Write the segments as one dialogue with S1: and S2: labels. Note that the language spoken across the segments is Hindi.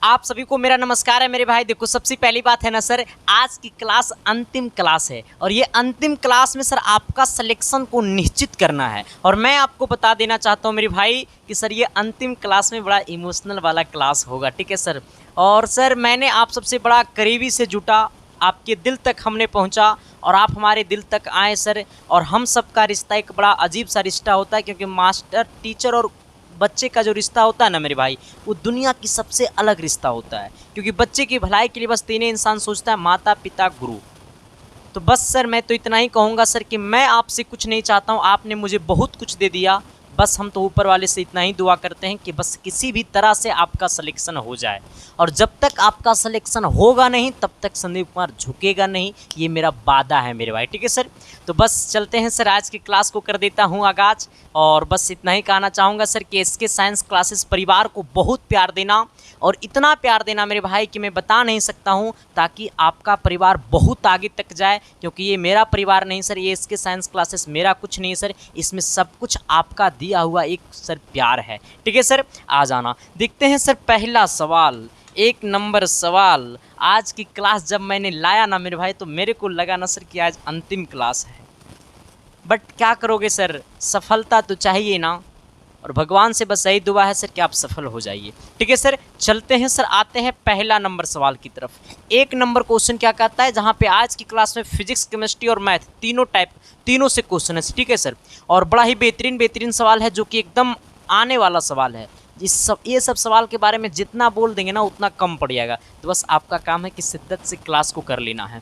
S1: आप सभी को मेरा नमस्कार है मेरे भाई। देखो सबसे पहली बात है ना सर, आज की क्लास अंतिम क्लास है और ये अंतिम क्लास में सर आपका सिलेक्शन को निश्चित करना है। और मैं आपको बता देना चाहता हूँ मेरे भाई कि सर ये अंतिम क्लास में बड़ा इमोशनल वाला क्लास होगा, ठीक है सर। और सर मैंने आप सबसे बड़ा करीबी से जुटा, आपके दिल तक हमने पहुँचा और आप हमारे दिल तक आए सर। और हम सबका रिश्ता एक बड़ा अजीब सा रिश्ता होता है, क्योंकि मास्टर टीचर और बच्चे का जो रिश्ता होता है ना मेरे भाई, वो दुनिया की सबसे अलग रिश्ता होता है। क्योंकि बच्चे की भलाई के लिए बस तीन इंसान सोचता है, माता पिता गुरु। तो बस सर मैं तो इतना ही कहूँगा सर कि मैं आपसे कुछ नहीं चाहता हूँ, आपने मुझे बहुत कुछ दे दिया। बस हम तो ऊपर वाले से इतना ही दुआ करते हैं कि बस किसी भी तरह से आपका सिलेक्शन हो जाए। और जब तक आपका सिलेक्शन होगा नहीं तब तक संदीप कुमार झुकेगा नहीं, ये मेरा वादा है मेरे भाई, ठीक है सर। तो बस चलते हैं सर, आज की क्लास को कर देता हूँ आगाज। और बस इतना ही कहना चाहूँगा सर कि एसके साइंस क्लासेस परिवार को बहुत प्यार देना, और इतना प्यार देना मेरे भाई कि मैं बता नहीं सकता हूँ, ताकि आपका परिवार बहुत आगे तक जाए। क्योंकि ये मेरा परिवार नहीं सर, ये एसके साइंस क्लासेस मेरा कुछ नहीं सर, इसमें सब कुछ आपका दिया हुआ एक सर प्यार है, ठीक है सर। आ जाना, देखते हैं सर पहला सवाल, 1 नंबर सवाल। आज की क्लास जब मैंने लाया ना मेरे भाई, तो मेरे को लगा ना सर कि आज अंतिम क्लास है। बट क्या करोगे सर, सफलता तो चाहिए ना, और भगवान से बस यही दुआ है सर कि आप सफल हो जाइए, ठीक है सर। चलते हैं सर, आते हैं पहला नंबर सवाल की तरफ। 1 नंबर क्वेश्चन क्या कहता है, जहाँ पे आज की क्लास में फिजिक्स केमिस्ट्री और मैथ तीनों से क्वेश्चन है, ठीक है सर। और बड़ा ही बेहतरीन सवाल है, जो कि एकदम आने वाला सवाल है। ये सब सवाल के बारे में जितना बोल देंगे ना उतना कम पड़ जाएगा। तो बस आपका काम है कि शिद्दत से क्लास को कर लेना है।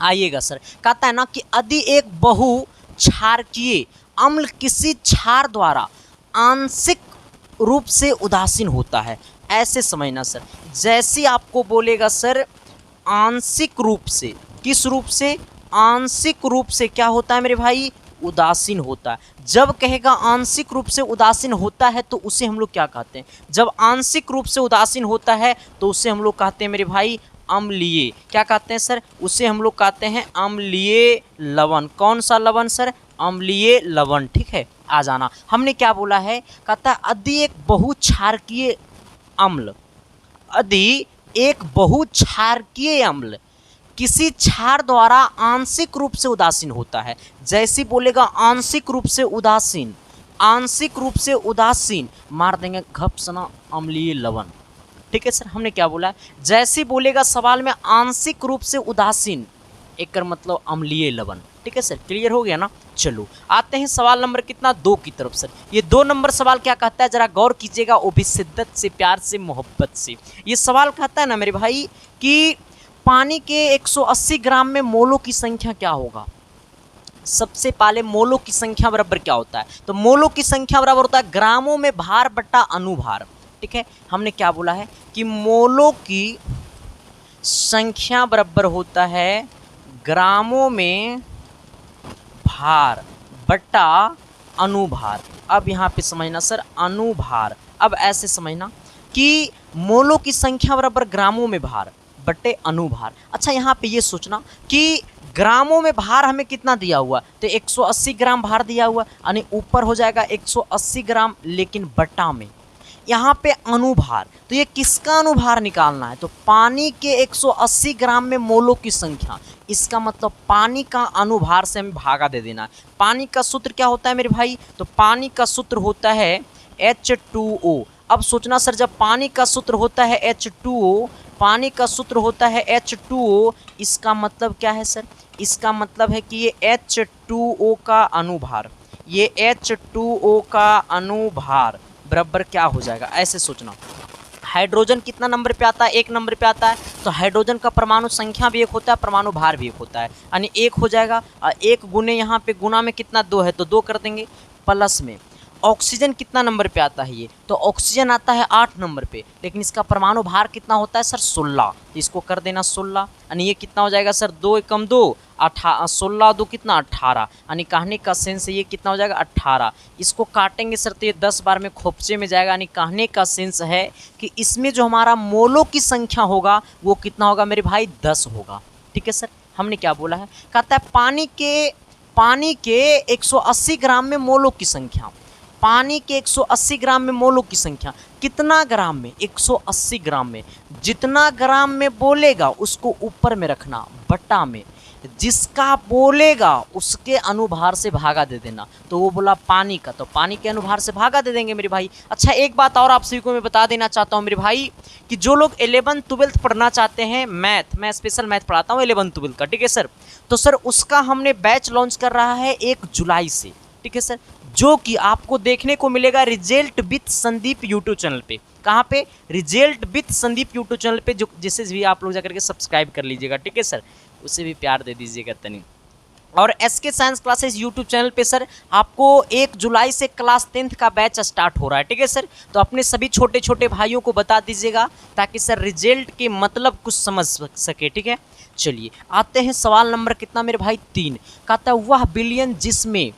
S1: आइएगा सर, कहता है ना कि यदि एक बहु क्षारकीय अम्ल किसी क्षार द्वारा आंशिक रूप से उदासीन होता है, ऐसे समझना सर। जैसे आपको बोलेगा सर आंशिक रूप से, किस रूप से? आंशिक रूप से क्या होता है मेरे भाई? उदासीन होता है। जब कहेगा आंशिक रूप से उदासीन होता है तो उसे हम लोग क्या कहते हैं? जब आंशिक रूप से उदासीन होता है तो उसे हम लोग कहते हैं मेरे भाई अम्लीय। क्या कहते हैं सर? उसे हम लोग कहते हैं अम्लीय लवण। कौन सा लवण सर? अम्लीय लवण, ठीक है। आ जाना, हमने क्या बोला है, कहता है यदि एक बहुक्षारकीय अम्ल, यदि एक बहुक्षारकीय अम्ल किसी क्षार द्वारा आंशिक रूप से उदासीन होता है। जैसे बोलेगा आंशिक रूप से उदासीन, आंशिक रूप से उदासीन, मार देंगे घपसना अम्लीय लवण, ठीक है सर। हमने क्या बोला, जैसे बोलेगा सवाल में आंशिक रूप से उदासीन, एक मतलब अम्लीय लवण, ठीक है सर। क्लियर हो गया ना? चलो आते हैं सवाल नंबर कितना, 2 की तरफ सर। ये 2 नंबर सवाल क्या कहता है, जरा गौर कीजिएगा, वो भी शिद्दत से, प्यार से, मोहब्बत से। ये सवाल कहता है ना मेरे भाई कि पानी के 180 ग्राम में मोलों की संख्या क्या होगा। सबसे पहले मोलों की संख्या बराबर क्या होता है, तो मोलों की संख्या बराबर होता है ग्रामों में भार बट्टा अनुभार, ठीक है। हमने क्या बोला है कि मोलों की संख्या बराबर होता है ग्रामों में भार बट्टा अनुभार। अब यहाँ पे समझना सर, अनुभार। अब ऐसे समझना कि मोलों की संख्या बराबर ग्रामों में भार बट्टे अनुभार। अच्छा, यहाँ पे ये सोचना कि ग्रामों में भार हमें कितना दिया हुआ, तो 180 ग्राम भार दिया हुआ, यानी ऊपर हो जाएगा 180 ग्राम, लेकिन बट्टा में यहाँ पे अनुभार। तो ये किसका अनुभार निकालना है, तो पानी के 180 ग्राम में मोलों की संख्या, इसका मतलब पानी का अनुभार से हमें भागा दे देना है। पानी का सूत्र क्या होता है मेरे भाई, तो पानी का सूत्र होता है H2O। अब सोचना सर, जब पानी का सूत्र होता है H2O, पानी का सूत्र होता है H2O, इसका मतलब क्या है सर? इसका मतलब है कि ये H2O का अनुभार, ये H2O का अनुभार बराबर क्या हो जाएगा, ऐसे सोचना। हाइड्रोजन कितना नंबर पे आता है? 1 नंबर पे आता है। तो हाइड्रोजन का परमाणु संख्या भी 1 होता है, परमाणु भार भी 1 होता है, यानी 1 हो जाएगा। 1 गुने यहाँ पे गुना में कितना 2 है, तो 2 कर देंगे प्लस में। ऑक्सीजन कितना नंबर पे आता है ये, तो ऑक्सीजन आता है 8 नंबर पे, लेकिन इसका परमाणु भार कितना होता है सर? 16। तो इसको कर देना 16, यानी ये कितना हो जाएगा सर? 2 एकम 2, 16 2 कितना 18, यानी कहने का सेंस ये कितना हो जाएगा 18। इसको काटेंगे सर तो ये 10 बार में खोपचे में जाएगा, यानी कहने का सेंस है कि इसमें जो हमारा मोलों की संख्या होगा वो कितना होगा मेरे भाई? 10 होगा, ठीक है सर। हमने क्या बोला है, कहता है पानी के 180 ग्राम में मोलों की संख्या, पानी के 180 ग्राम में मोलों की संख्या, कितना ग्राम में? 180 ग्राम में। जितना ग्राम में बोलेगा उसको ऊपर में रखना, बटा में, जिसका बोलेगा उसके अनुभार से भागा दे देना। तो वो बोला पानी का, तो पानी के अनुभार से भागा दे देंगे मेरे भाई। अच्छा, एक बात और आप सभी को मैं बता देना चाहता हूँ मेरे भाई, कि जो लोग 11th 12th पढ़ना चाहते हैं मैथ, मैं स्पेशल मैथ पढ़ाता हूँ 11th 12th का, ठीक है सर। तो सर उसका हमने बैच लॉन्च कर रहा है 1 जुलाई से, ठीक है सर, जो कि आपको देखने को मिलेगा result with Sandeep YouTube channel पे। कहाँ पे? Result with Sandeep YouTube channel पे, जो जिसे भी आप लोग जाकर के सब्सक्राइब कर लीजिएगा, ठीक है सर, उसे भी प्यार दे दीजिएगा तनी। और SK science classes YouTube channel पे सर आपको 1 जुलाई से क्लास 10th का बैच स्टार्ट हो रहा है, ठीक है सर। तो अपने सभी छोटे छोटे भाइयों को बता दीजिएगा ताकि सर रिजल्ट के मतलब कुछ समझ सके, ठीक है। चलिए आते हैं सवाल नंबर कितना मेरे भाई? 3। कहता है वह विलयन जिसमें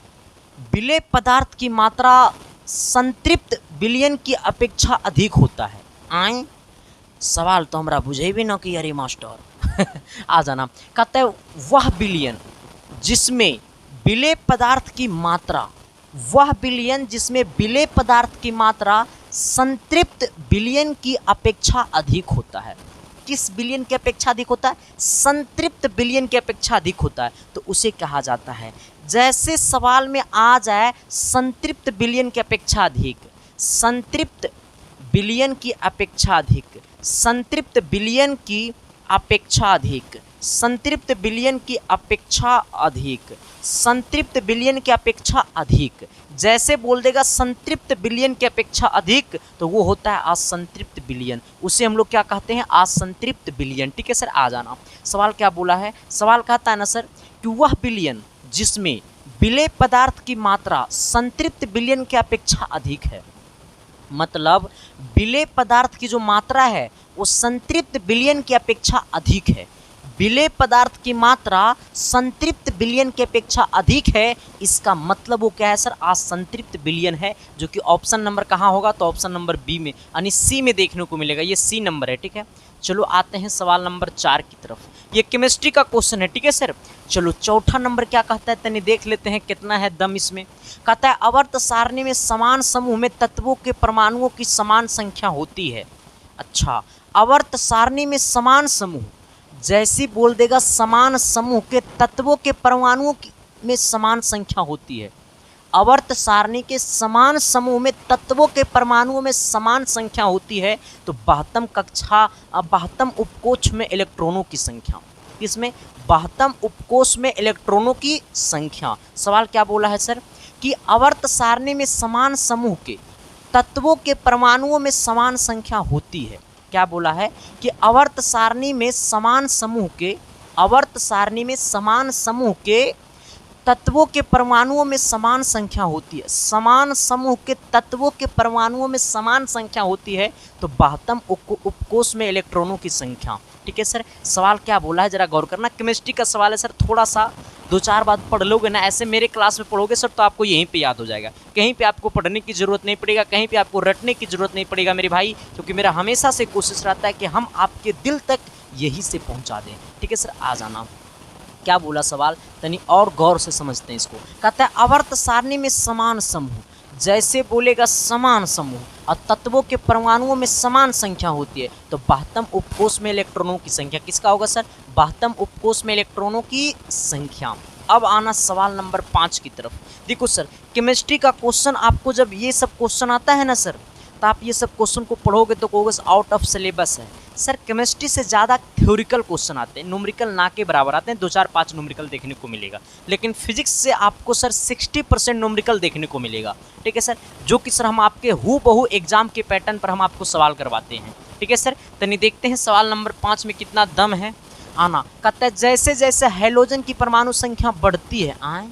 S1: विलेय पदार्थ की मात्रा संतृप्त विलयन की अपेक्षा अधिक होता है। आए सवाल तो हमारा बुझे भी ना कि अरे मास्टर आ जाना। कहता है वह विलयन जिसमें विलेय पदार्थ की मात्रा, वह विलयन जिसमें विलेय पदार्थ की मात्रा संतृप्त विलयन की अपेक्षा अधिक होता है। किस विलयन की अपेक्षा अधिक होता है? संतृप्त विलयन की अपेक्षा अधिक होता है, तो उसे कहा जाता है। जैसे सवाल में आ जाए संतृप्त विलयन की अपेक्षा अधिक, संतृप्त विलयन की अपेक्षा अधिक, संतृप्त विलयन की अपेक्षा अधिक, संतृप्त विलयन की अपेक्षा अधिक, संतृप्त विलयन की अपेक्षा अधिक, जैसे बोल देगा संतृप्त विलयन की अपेक्षा अधिक तो वो होता है असंतृप्त विलयन, उसे हम लोग क्या कहते हैं? असंतृप्त विलयन, ठीक है सर। आ जाना। सवाल क्या बोला है? सवाल कहता है ना सर कि वह विलयन जिसमें विलेय पदार्थ की मात्रा संतृप्त विलयन की अपेक्षा अधिक है, मतलब विलेय पदार्थ की जो मात्रा है वो संतृप्त विलयन की अपेक्षा अधिक है। विलेय पदार्थ की मात्रा संतृप्त विलयन की अपेक्षा अधिक है, इसका मतलब वो क्या है सर? असंतृप्त विलयन है, जो कि ऑप्शन नंबर कहाँ होगा? तो ऑप्शन नंबर बी में, यानी सी में देखने को मिलेगा। ये सी नंबर है, ठीक है। चलो आते हैं सवाल नंबर 4 की तरफ। ये केमिस्ट्री का क्वेश्चन है, ठीक है सर। चलो चौथा नंबर क्या कहता है, तनी देख लेते हैं कितना है दम इसमें। कहता है आवर्त सारणी में समान समूह में तत्वों के परमाणुओं की समान संख्या होती है। अच्छा, आवर्त सारणी में समान समूह, जैसी बोल देगा समान समूह के तत्वों के परमाणुओं में समान संख्या होती है। आवर्त सारणी के समान समूह में तत्वों के परमाणुओं में समान संख्या होती है, तो 72 उपकोष में इलेक्ट्रॉनों की संख्या, इसमें 72 उपकोष में इलेक्ट्रॉनों की संख्या। सवाल क्या बोला है सर? कि आवर्त सारणी में समान समूह के तत्वों के परमाणुओं में समान संख्या होती है। क्या बोला है? कि आवर्त सारणी में समान समूह के, आवर्त सारणी में समान समूह के तत्वों के परमाणुओं में समान संख्या होती है। समान समूह के तत्वों के परमाणुओं में समान संख्या होती है, तो 72 उपकोष में इलेक्ट्रॉनों की संख्या, ठीक है सर। सवाल क्या बोला है जरा गौर करना। केमिस्ट्री का सवाल है सर, थोड़ा सा 2-4 बात पढ़ लोगे ना, ऐसे मेरे क्लास में पढ़ोगे सर तो आपको यहीं पे याद हो जाएगा। कहीं पे आपको पढ़ने की ज़रूरत नहीं पड़ेगा, कहीं पे आपको रटने की ज़रूरत नहीं पड़ेगा मेरे भाई, क्योंकि मेरा हमेशा से कोशिश रहता है कि हम आपके दिल तक यही से पहुँचा दें, ठीक है सर। आ जाना। क्या बोला सवाल, तनी और गौर से समझते हैं इसको। कहता है आवर्त सारणी में समान समूह, जैसे बोलेगा समान समूह और तत्वों के परमाणुओं में समान संख्या होती है, तो 72 उपकोष में इलेक्ट्रॉनों की संख्या किसका होगा सर? 72 उपकोष में इलेक्ट्रॉनों की संख्या। अब आना सवाल नंबर 5 की तरफ। देखो सर, केमिस्ट्री का क्वेश्चन आपको जब ये सब क्वेश्चन आता है ना सर, तो आप ये सब क्वेश्चन को पढ़ोगे तो कहोगे आउट ऑफ सिलेबस है। सर केमिस्ट्री से ज़्यादा थ्योरिकल क्वेश्चन आते हैं, न्यूमेरिकल ना के बराबर आते हैं, 2-4-5 न्यूमेरिकल देखने को मिलेगा। लेकिन फिजिक्स से आपको सर 60% न्यूमेरिकल देखने को मिलेगा, ठीक है सर, जो कि सर हम आपके हूबहू एग्जाम के पैटर्न पर हम आपको सवाल करवाते हैं, ठीक है सर। तनी देखते हैं सवाल नंबर 5 में कितना दम है। आना। कहता है जैसे जैसे हाइड्रोजन की परमाणु संख्या बढ़ती है, आए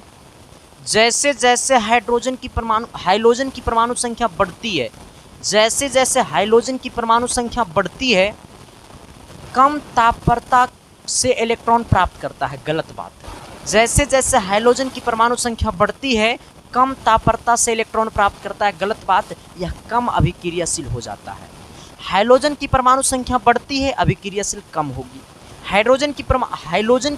S1: जैसे जैसे हाइड्रोजन की हाइड्रोजन की परमाणु संख्या बढ़ती है, जैसे जैसे हाइड्रोजन की परमाणु संख्या बढ़ती है, कम तापप्रता से इलेक्ट्रॉन प्राप्त करता है। गलत बात है। जैसे जैसे हाइड्रोजन की परमाणु संख्या बढ़ती है, कम तापप्रता से इलेक्ट्रॉन प्राप्त करता है। गलत बात, यह कम अभिक्रियाशील हो जाता है। हाइड्रोजन की परमाणु संख्या बढ़ती है, अभिक्रियाशील कम होगी। हाइड्रोजन की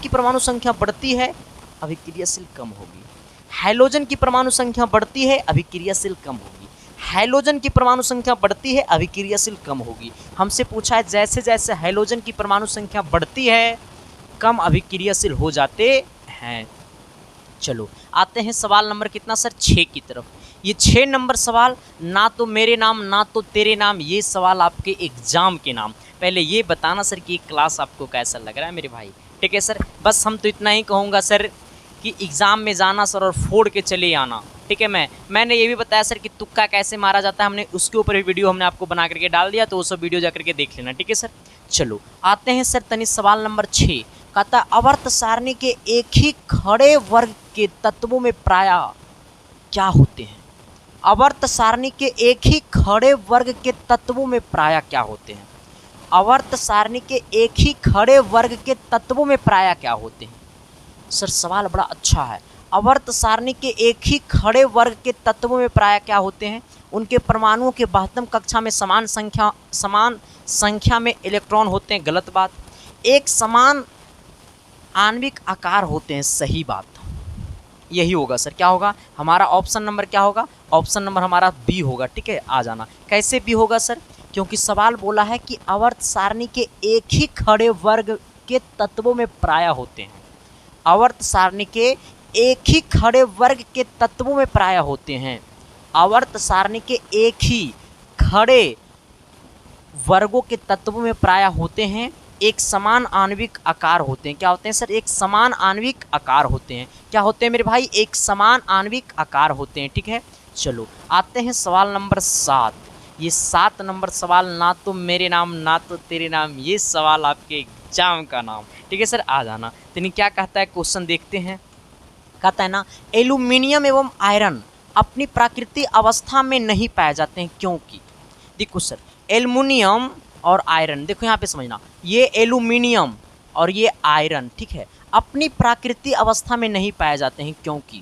S1: परमाणु संख्या बढ़ती है, अभिक्रियाशील कम होगी। हैलोजन की परमाणु संख्या बढ़ती है, अभिक्रियाशील कम होगी। हैलोजन की परमाणु संख्या बढ़ती है, अभिक्रियाशील कम होगी। हमसे पूछा है जैसे जैसे हैलोजन की परमाणु संख्या बढ़ती है, कम अभिक्रियाशील हो जाते हैं। चलो आते हैं सवाल नंबर कितना सर, 6 की तरफ। ये 6 नंबर सवाल, ना तो मेरे नाम ना तो तेरे नाम, ये सवाल आपके एग्जाम के नाम। पहले ये बताना सर कि क्लास आपको कैसा लग रहा है मेरे भाई। ठीक है सर, बस हम तो इतना ही कहूँगा सर कि एग्ज़ाम में जाना सर और फोड़ के चले आना। ठीक है, मैंने ये भी बताया सर कि तुक्का कैसे मारा जाता है, हमने उसके ऊपर भी वीडियो हमने आपको बना करके डाल दिया, तो वो सब वीडियो जा करके देख लेना। ठीक है सर, चलो आते हैं सर तनी सवाल नंबर 6। कहता आवर्त सारणी के एक ही खड़े वर्ग के तत्वों में प्रायः क्या होते हैं। आवर्त सारणी के एक ही खड़े वर्ग के तत्वों में प्रायः क्या होते हैं। आवर्त सारणी के एक ही खड़े वर्ग के तत्वों में प्रायः क्या होते हैं। सर सवाल बड़ा अच्छा है। आवर्त सारणी के एक ही खड़े वर्ग के तत्वों में प्रायः क्या होते हैं। उनके परमाणुओं के बाह्यतम कक्षा में समान संख्या में इलेक्ट्रॉन होते हैं, गलत बात। एक समान आणविक आकार होते हैं, सही बात। यही होगा सर, क्या होगा हमारा ऑप्शन नंबर, क्या होगा ऑप्शन नंबर हमारा बी होगा। ठीक है, आ जाना। कैसे बी होगा सर, क्योंकि सवाल बोला है कि आवर्त सारणी के एक ही खड़े वर्ग के तत्वों में प्रायः होते हैं। आवर्त सारणी के एक ही खड़े वर्ग के तत्वों में प्रायः होते हैं। आवर्त सारणी के एक ही खड़े वर्गों के तत्वों में प्रायः होते हैं, एक समान आणविक आकार होते हैं। क्या होते हैं सर, एक समान आणविक आकार होते हैं। क्या होते हैं मेरे भाई, एक समान आणविक आकार होते हैं। ठीक है, चलो आते हैं सवाल नंबर 7। ये 7 नंबर सवाल, ना तो मेरे नाम ना तो तेरे नाम, ये सवाल आपके एग्जाम का नाम। ठीक है सर, आ जाना। तो क्या कहता है क्वेश्चन, देखते हैं। कहता है ना, एल्यूमिनियम एवं आयरन अपनी प्राकृतिक अवस्था में नहीं पाए जाते हैं, क्योंकि। देखो सर, एल्यूमिनियम और आयरन, देखो यहाँ पे समझना, ये एल्यूमिनियम और ये आयरन, ठीक है, अपनी प्राकृतिक अवस्था में नहीं पाए जाते हैं, क्योंकि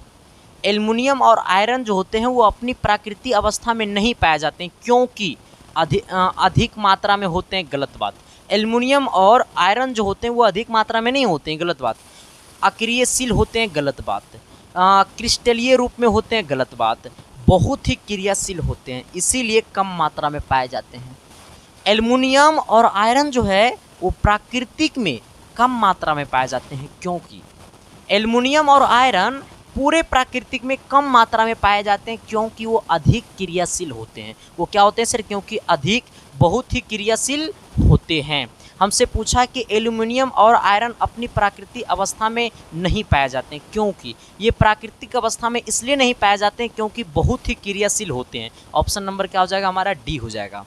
S1: एल्यूमिनियम और आयरन जो होते हैं वो अपनी प्राकृतिक अवस्था में नहीं पाए जाते हैं, क्योंकि अधिक मात्रा में होते हैं, गलत बात। एल्यूमिनियम और आयरन जो होते हैं वो अधिक मात्रा में नहीं होते हैं, गलत बात। अक्रियशील होते हैं, गलत बात। क्रिस्टलीय रूप में होते हैं, गलत बात। बहुत ही क्रियाशील होते हैं, इसीलिए कम मात्रा में पाए जाते हैं। एल्युमिनियम और आयरन जो है वो प्राकृतिक में कम मात्रा में पाए जाते हैं, क्योंकि एल्युमिनियम और आयरन पूरे प्राकृतिक में कम मात्रा में पाए जाते हैं, क्योंकि वो अधिक क्रियाशील होते हैं। वो क्या होते हैं सर, क्योंकि अधिक बहुत ही क्रियाशील होते हैं। हमसे पूछा कि एल्युमिनियम और आयरन अपनी प्राकृतिक अवस्था में नहीं पाए जाते हैं, क्योंकि ये प्राकृतिक अवस्था में इसलिए नहीं पाए जाते हैं क्योंकि बहुत ही क्रियाशील होते हैं। ऑप्शन नंबर क्या हो जाएगा हमारा, डी हो जाएगा।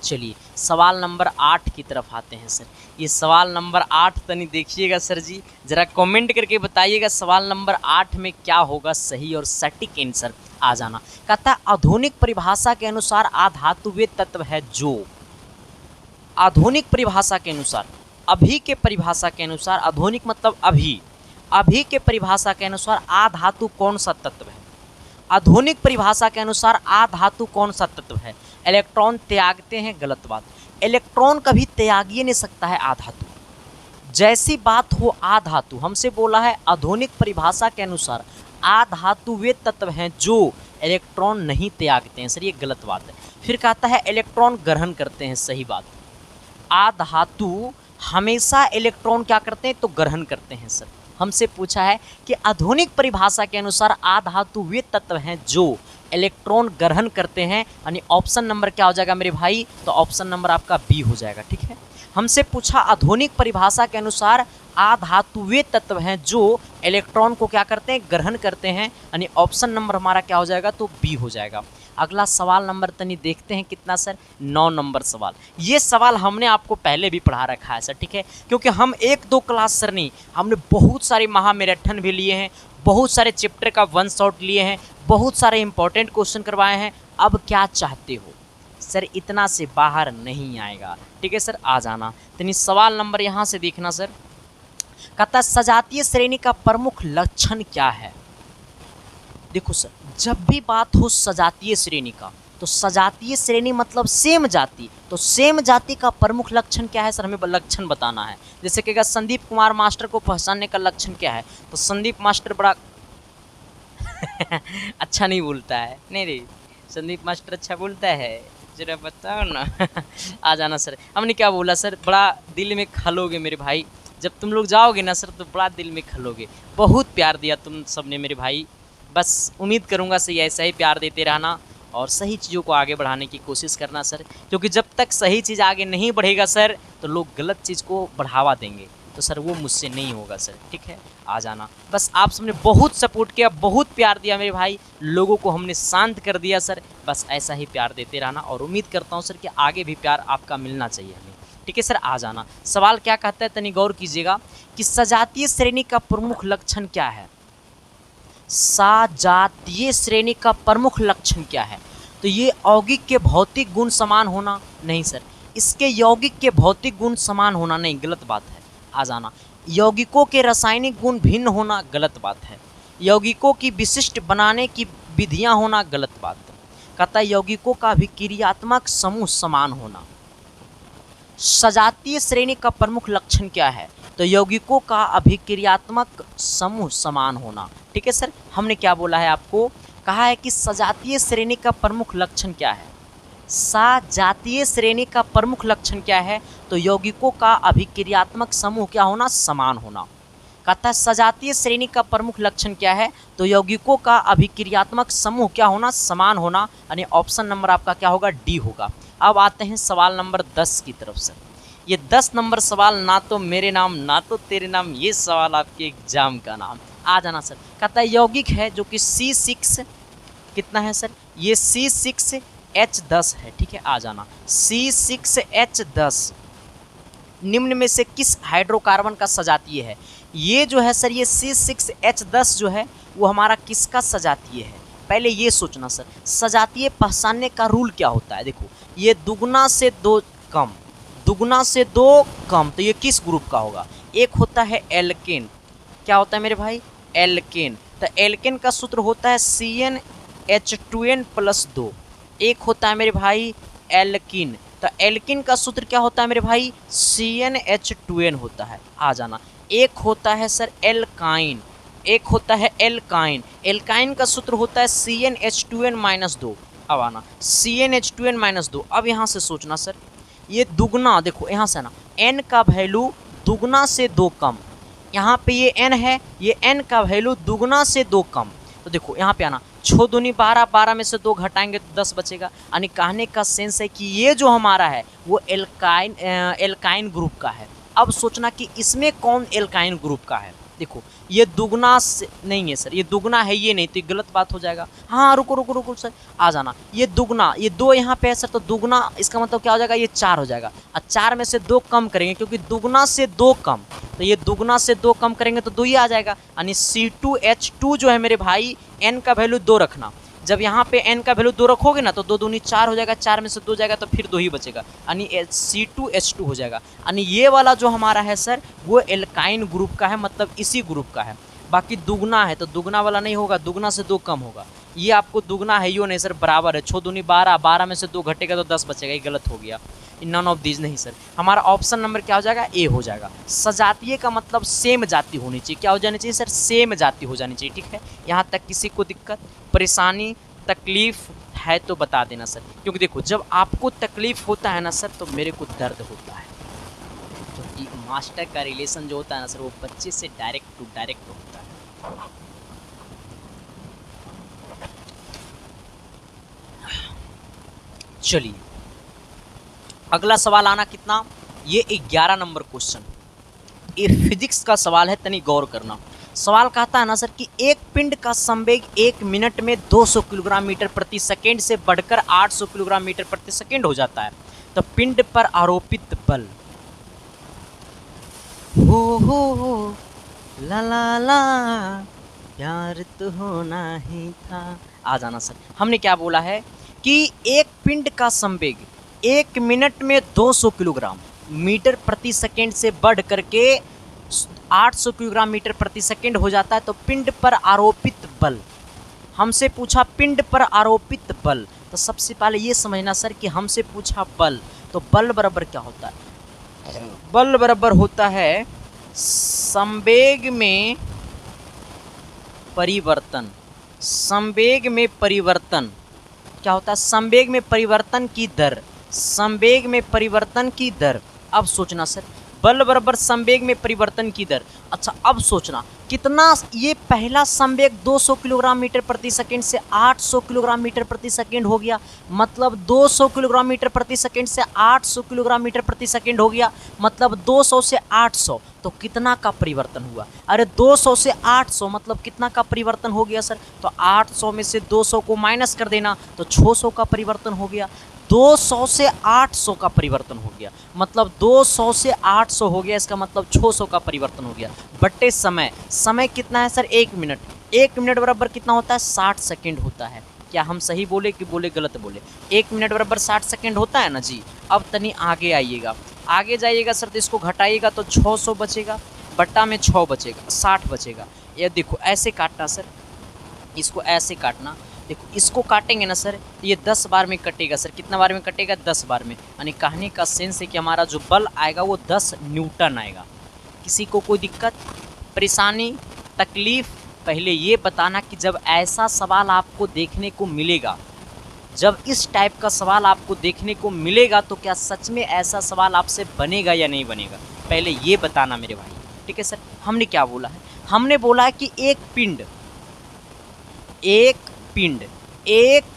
S1: चलिए सवाल नंबर 8 की तरफ आते हैं सर। ये सवाल नंबर 8 तनी देखिएगा सर जी, ज़रा कमेंट करके बताइएगा सवाल नंबर 8 में क्या होगा सही और सटीक आंसर आ जाना। कहता है आधुनिक परिभाषा के अनुसार आधातु वे तत्व है जो, आधुनिक परिभाषा के अनुसार, अभी के परिभाषा के अनुसार, आधुनिक मतलब अभी, अभी के परिभाषा के अनुसार आधातु कौन सा तत्व है। आधुनिक परिभाषा के अनुसार आधातु कौन सा तत्व है। इलेक्ट्रॉन त्यागते हैं, गलत बात। इलेक्ट्रॉन कभी त्याग ही नहीं सकता है आधातु। जैसी बात हो आधातु, हमसे बोला है आधुनिक परिभाषा के अनुसार आधातु वे तत्व हैं जो इलेक्ट्रॉन नहीं त्यागते हैं, सर ये गलत बात है। फिर कहता है इलेक्ट्रॉन ग्रहण करते हैं, सही बात। आधातु हमेशा इलेक्ट्रॉन क्या करते हैं, तो ग्रहण करते हैं सर। हमसे पूछा है कि आधुनिक परिभाषा के अनुसार आधातु वे तत्व हैं जो इलेक्ट्रॉन ग्रहण करते हैं, यानी ऑप्शन नंबर क्या हो जाएगा मेरे भाई, तो ऑप्शन नंबर आपका बी हो जाएगा। ठीक है, हमसे पूछा आधुनिक परिभाषा के अनुसार आधातु वे तत्व हैं जो इलेक्ट्रॉन को क्या करते हैं, ग्रहण करते हैं, यानी ऑप्शन नंबर हमारा क्या हो जाएगा, तो बी हो जाएगा। अगला सवाल नंबर तनी देखते हैं कितना सर, 9 नंबर सवाल। ये सवाल हमने आपको पहले भी पढ़ा रखा है सर, ठीक है, क्योंकि हम 1-2 क्लास सर नहीं, हमने बहुत सारे महामैराथन भी लिए हैं, बहुत सारे चैप्टर का 1 शॉट लिए हैं, बहुत सारे इंपॉर्टेंट क्वेश्चन करवाए हैं। अब क्या चाहते हो सर, इतना से बाहर नहीं आएगा। ठीक है सर, आ जाना। तो सवाल नंबर यहाँ से देखना सर। कहता है सजातीय श्रेणी का प्रमुख लक्षण क्या है। देखो सर, जब भी बात हो सजातीय श्रेणी का, तो सजातीय श्रेणी मतलब सेम जाति, तो सेम जाति का प्रमुख लक्षण क्या है सर, हमें लक्षण बताना है। जैसे कहेगा संदीप कुमार मास्टर को पहचानने का लक्षण क्या है, तो संदीप मास्टर बड़ा अच्छा नहीं बोलता है, नहीं रे संदीप मास्टर अच्छा बोलता है, जरा बताओ ना। आ जाना सर। हमने क्या बोला सर, बड़ा दिल में खलोगे मेरे भाई, जब तुम लोग जाओगे ना सर तो बड़ा दिल में खलोगे। बहुत प्यार दिया तुम सबने मेरे भाई, बस उम्मीद करूँगा सही ऐसा ही प्यार देते रहना और सही चीज़ों को आगे बढ़ाने की कोशिश करना सर, क्योंकि जब तक सही चीज़ आगे नहीं बढ़ेगा सर तो लोग गलत चीज़ को बढ़ावा देंगे, तो सर वो मुझसे नहीं होगा सर, ठीक है। आ जाना, बस आप सबने बहुत सपोर्ट किया, बहुत प्यार दिया मेरे भाई, लोगों को हमने शांत कर दिया सर, बस ऐसा ही प्यार देते रहना और उम्मीद करता हूँ सर कि आगे भी प्यार आपका मिलना चाहिए हमें, ठीक है सर। आ जाना। सवाल क्या कहता है तनी गौर कीजिएगा कि सजातीय श्रेणी का प्रमुख लक्षण क्या है। सजातीय श्रेणी का प्रमुख लक्षण क्या है, तो ये यौगिक के भौतिक गुण समान होना, नहीं सर, इसके यौगिक के भौतिक गुण समान होना नहीं, गलत बात है। आ जाना। यौगिकों के रासायनिक गुण भिन्न होना, गलत बात है। यौगिकों की विशिष्ट बनाने की विधियां होना, गलत बात है। कहता है यौगिकों का अभिक्रियात्मक समूह समान होना। सजातीय श्रेणी का प्रमुख लक्षण क्या है, तो यौगिकों का अभिक्रियात्मक समूह समान होना, ठीक है सर। हमने क्या बोला है आपको, कहा है कि सजातीय श्रेणी का प्रमुख लक्षण क्या है, सजातीय श्रेणी का प्रमुख लक्षण क्या है, तो यौगिकों का अभिक्रियात्मक समूह क्या होना, समान होना। कहता है सजातीय श्रेणी का प्रमुख लक्षण क्या है, तो यौगिकों का अभिक्रियात्मक समूह क्या होना, समान होना, यानी ऑप्शन नंबर आपका क्या होगा, डी होगा। अब आते हैं सवाल नंबर 10 की तरफ से। ये 10 नंबर सवाल ना तो मेरे नाम ना तो तेरे नाम, ये सवाल आपके एग्जाम का नाम। आ जाना सर। कहता है यौगिक है जो कि C6 कितना है सर, ये C6H10 है, ठीक है। आ जाना। C6H10 निम्न में से किस हाइड्रोकार्बन का सजातीय है। ये जो है सर, ये C6H10 जो है वो हमारा किसका सजातीय है, पहले ये सोचना सर। सजातीय पहचानने का रूल क्या होता है, देखो ये दुगना से दो कम, दुगना से दो कम, तो ये किस ग्रुप का होगा, एक होता है एल्केन, क्या होता है मेरे भाई, एल्केन। तो एल्केन का सूत्र होता है CnH2n+2, एक होता है मेरे भाई एल्किन, तो एल्किन का सूत्र क्या होता है मेरे भाई, CnH2n होता है। आ जाना। एक होता है सर एल्काइन, एक होता है एल्काइन, एल्काइन का सूत्र होता है CnH2n-2। अब आना CnH2n-2। अब यहाँ से सोचना सर, ये दुगना, देखो यहाँ से ना n का वैल्यू दुगना से 2 कम, यहाँ पे ये n है, ये n का वैल्यू दुगना से 2 कम, तो देखो यहाँ पे आना 6 दूनी 12, 12 में से 2 घटाएंगे तो 10 बचेगा, यानी कहने का सेंस है कि ये जो हमारा है वो एल्काइन ग्रुप का है। अब सोचना कि इसमें कौन एल्काइन ग्रुप का है, देखो ये दुगना से नहीं है सर, ये दुगना है ये नहीं, तो ये गलत बात हो जाएगा। हाँ रुको रुको रुको सर, आ जाना। ये दुगना, ये 2 यहाँ पे है सर, तो दुगना इसका मतलब क्या हो जाएगा, ये 4 हो जाएगा, और 4 में से 2 कम करेंगे क्योंकि दुगना से 2 कम, तो ये दुगना से 2 कम करेंगे तो 2 ही आ जाएगा, यानी C2H2 जो है मेरे भाई n का वैल्यू 2 रखना। जब यहाँ पे n का वैल्यू 2 रखोगे ना तो 2 दूनी 4 हो जाएगा, 4 में से 2 जाएगा तो फिर 2 ही बचेगा, यानी C2H2 हो जाएगा। यानी ये वाला जो हमारा है सर वो एल्काइन ग्रुप का है, मतलब इसी ग्रुप का है। बाकी दुगना है तो दुगना वाला नहीं होगा, दुगना से 2 कम होगा, ये आपको दुगना है यो नहीं सर, बराबर है। 6 दूनी 12, 12 में से 2 घटेगा तो 10 बचेगा, ये गलत हो गया, नन ऑफ दीज नहीं सर। हमारा ऑप्शन नंबर क्या हो जाएगा, ए हो जाएगा। सजातीय का मतलब सेम जाति होनी चाहिए, क्या हो जानी चाहिए सर, सेम जाति हो जानी चाहिए, ठीक है। यहाँ तक किसी को दिक्कत परेशानी तकलीफ है तो बता देना सर, क्योंकि देखो जब आपको तकलीफ होता है ना सर तो मेरे को दर्द होता है, क्योंकि मास्टर का रिलेशन जो होता है ना सर वो बच्चे से डायरेक्ट टू डायरेक्ट होता है। चलिए अगला सवाल आना कितना, ये 11 नंबर क्वेश्चन, ये फिजिक्स का सवाल है, तनी गौर करना। सवाल कहता है ना सर कि एक पिंड का संवेग 1 मिनट में 200 किलोग्राम मीटर प्रति सेकेंड से बढ़कर 800 किलोग्राम मीटर प्रति सेकेंड हो जाता है, तो पिंड पर आरोपित बल हो ला ला ला प्यार तो होना ही था। आ जाना सर। हमने क्या बोला है कि एक पिंड का संवेग 1 मिनट में 200 किलोग्राम मीटर प्रति सेकेंड से बढ़ करके 800 किलोग्राम मीटर प्रति सेकेंड हो जाता है, तो पिंड पर आरोपित बल, हमसे पूछा पिंड पर आरोपित बल, तो सबसे पहले ये समझना सर कि हमसे पूछा बल, तो बल बराबर क्या होता है, बल बराबर होता है संवेग में परिवर्तन, संवेग में परिवर्तन क्या होता है? संवेग में परिवर्तन की दर, संवेग में परिवर्तन की दर। अब सोचना सर, बल बराबर संवेग में परिवर्तन की दर। अच्छा अब सोचना कितना, ये पहला संवेग 200 किलोग्राम मीटर प्रति सेकंड से 800 किलोग्राम मीटर प्रति सेकंड हो गया, मतलब 200 किलोग्राम मीटर प्रति सेकंड से 800 किलोग्राम मीटर प्रति सेकंड हो गया, मतलब 200 से 800, तो कितना का परिवर्तन हुआ? अरे 200 से 800 मतलब कितना का परिवर्तन हो गया सर? तो 800 में से 200 को माइनस कर देना तो 600 का परिवर्तन हो गया। 200 से 800 का परिवर्तन हो गया, मतलब 200 से 800 हो गया, इसका मतलब 600 का परिवर्तन हो गया। बट्टे समय, समय कितना है सर? 1 मिनट। 1 मिनट बराबर कितना होता है? 60 सेकंड होता है। क्या हम सही बोले कि बोले गलत बोले? 1 मिनट बराबर 60 सेकंड होता है ना जी। अब तनी आगे आइएगा, आगे जाइएगा सर, तो इसको घटाइएगा तो 600 बचेगा, बट्टा में 6 बचेगा, 60 बचेगा। ये देखो ऐसे काटना सर, इसको ऐसे काटना, देखो इसको काटेंगे ना सर, ये 10 बार में कटेगा सर। कितना बार में कटेगा? 10 बार में। यानी कहने का सेंस है कि हमारा जो बल आएगा वो 10 न्यूटन आएगा। किसी को कोई दिक्कत, परेशानी, तकलीफ? पहले ये बताना कि जब ऐसा सवाल आपको देखने को मिलेगा, जब इस टाइप का सवाल आपको देखने को मिलेगा, तो क्या सच में ऐसा सवाल आपसे बनेगा या नहीं बनेगा? पहले ये बताना मेरे भाई, ठीक है सर। हमने क्या बोला है? हमने बोला है कि एक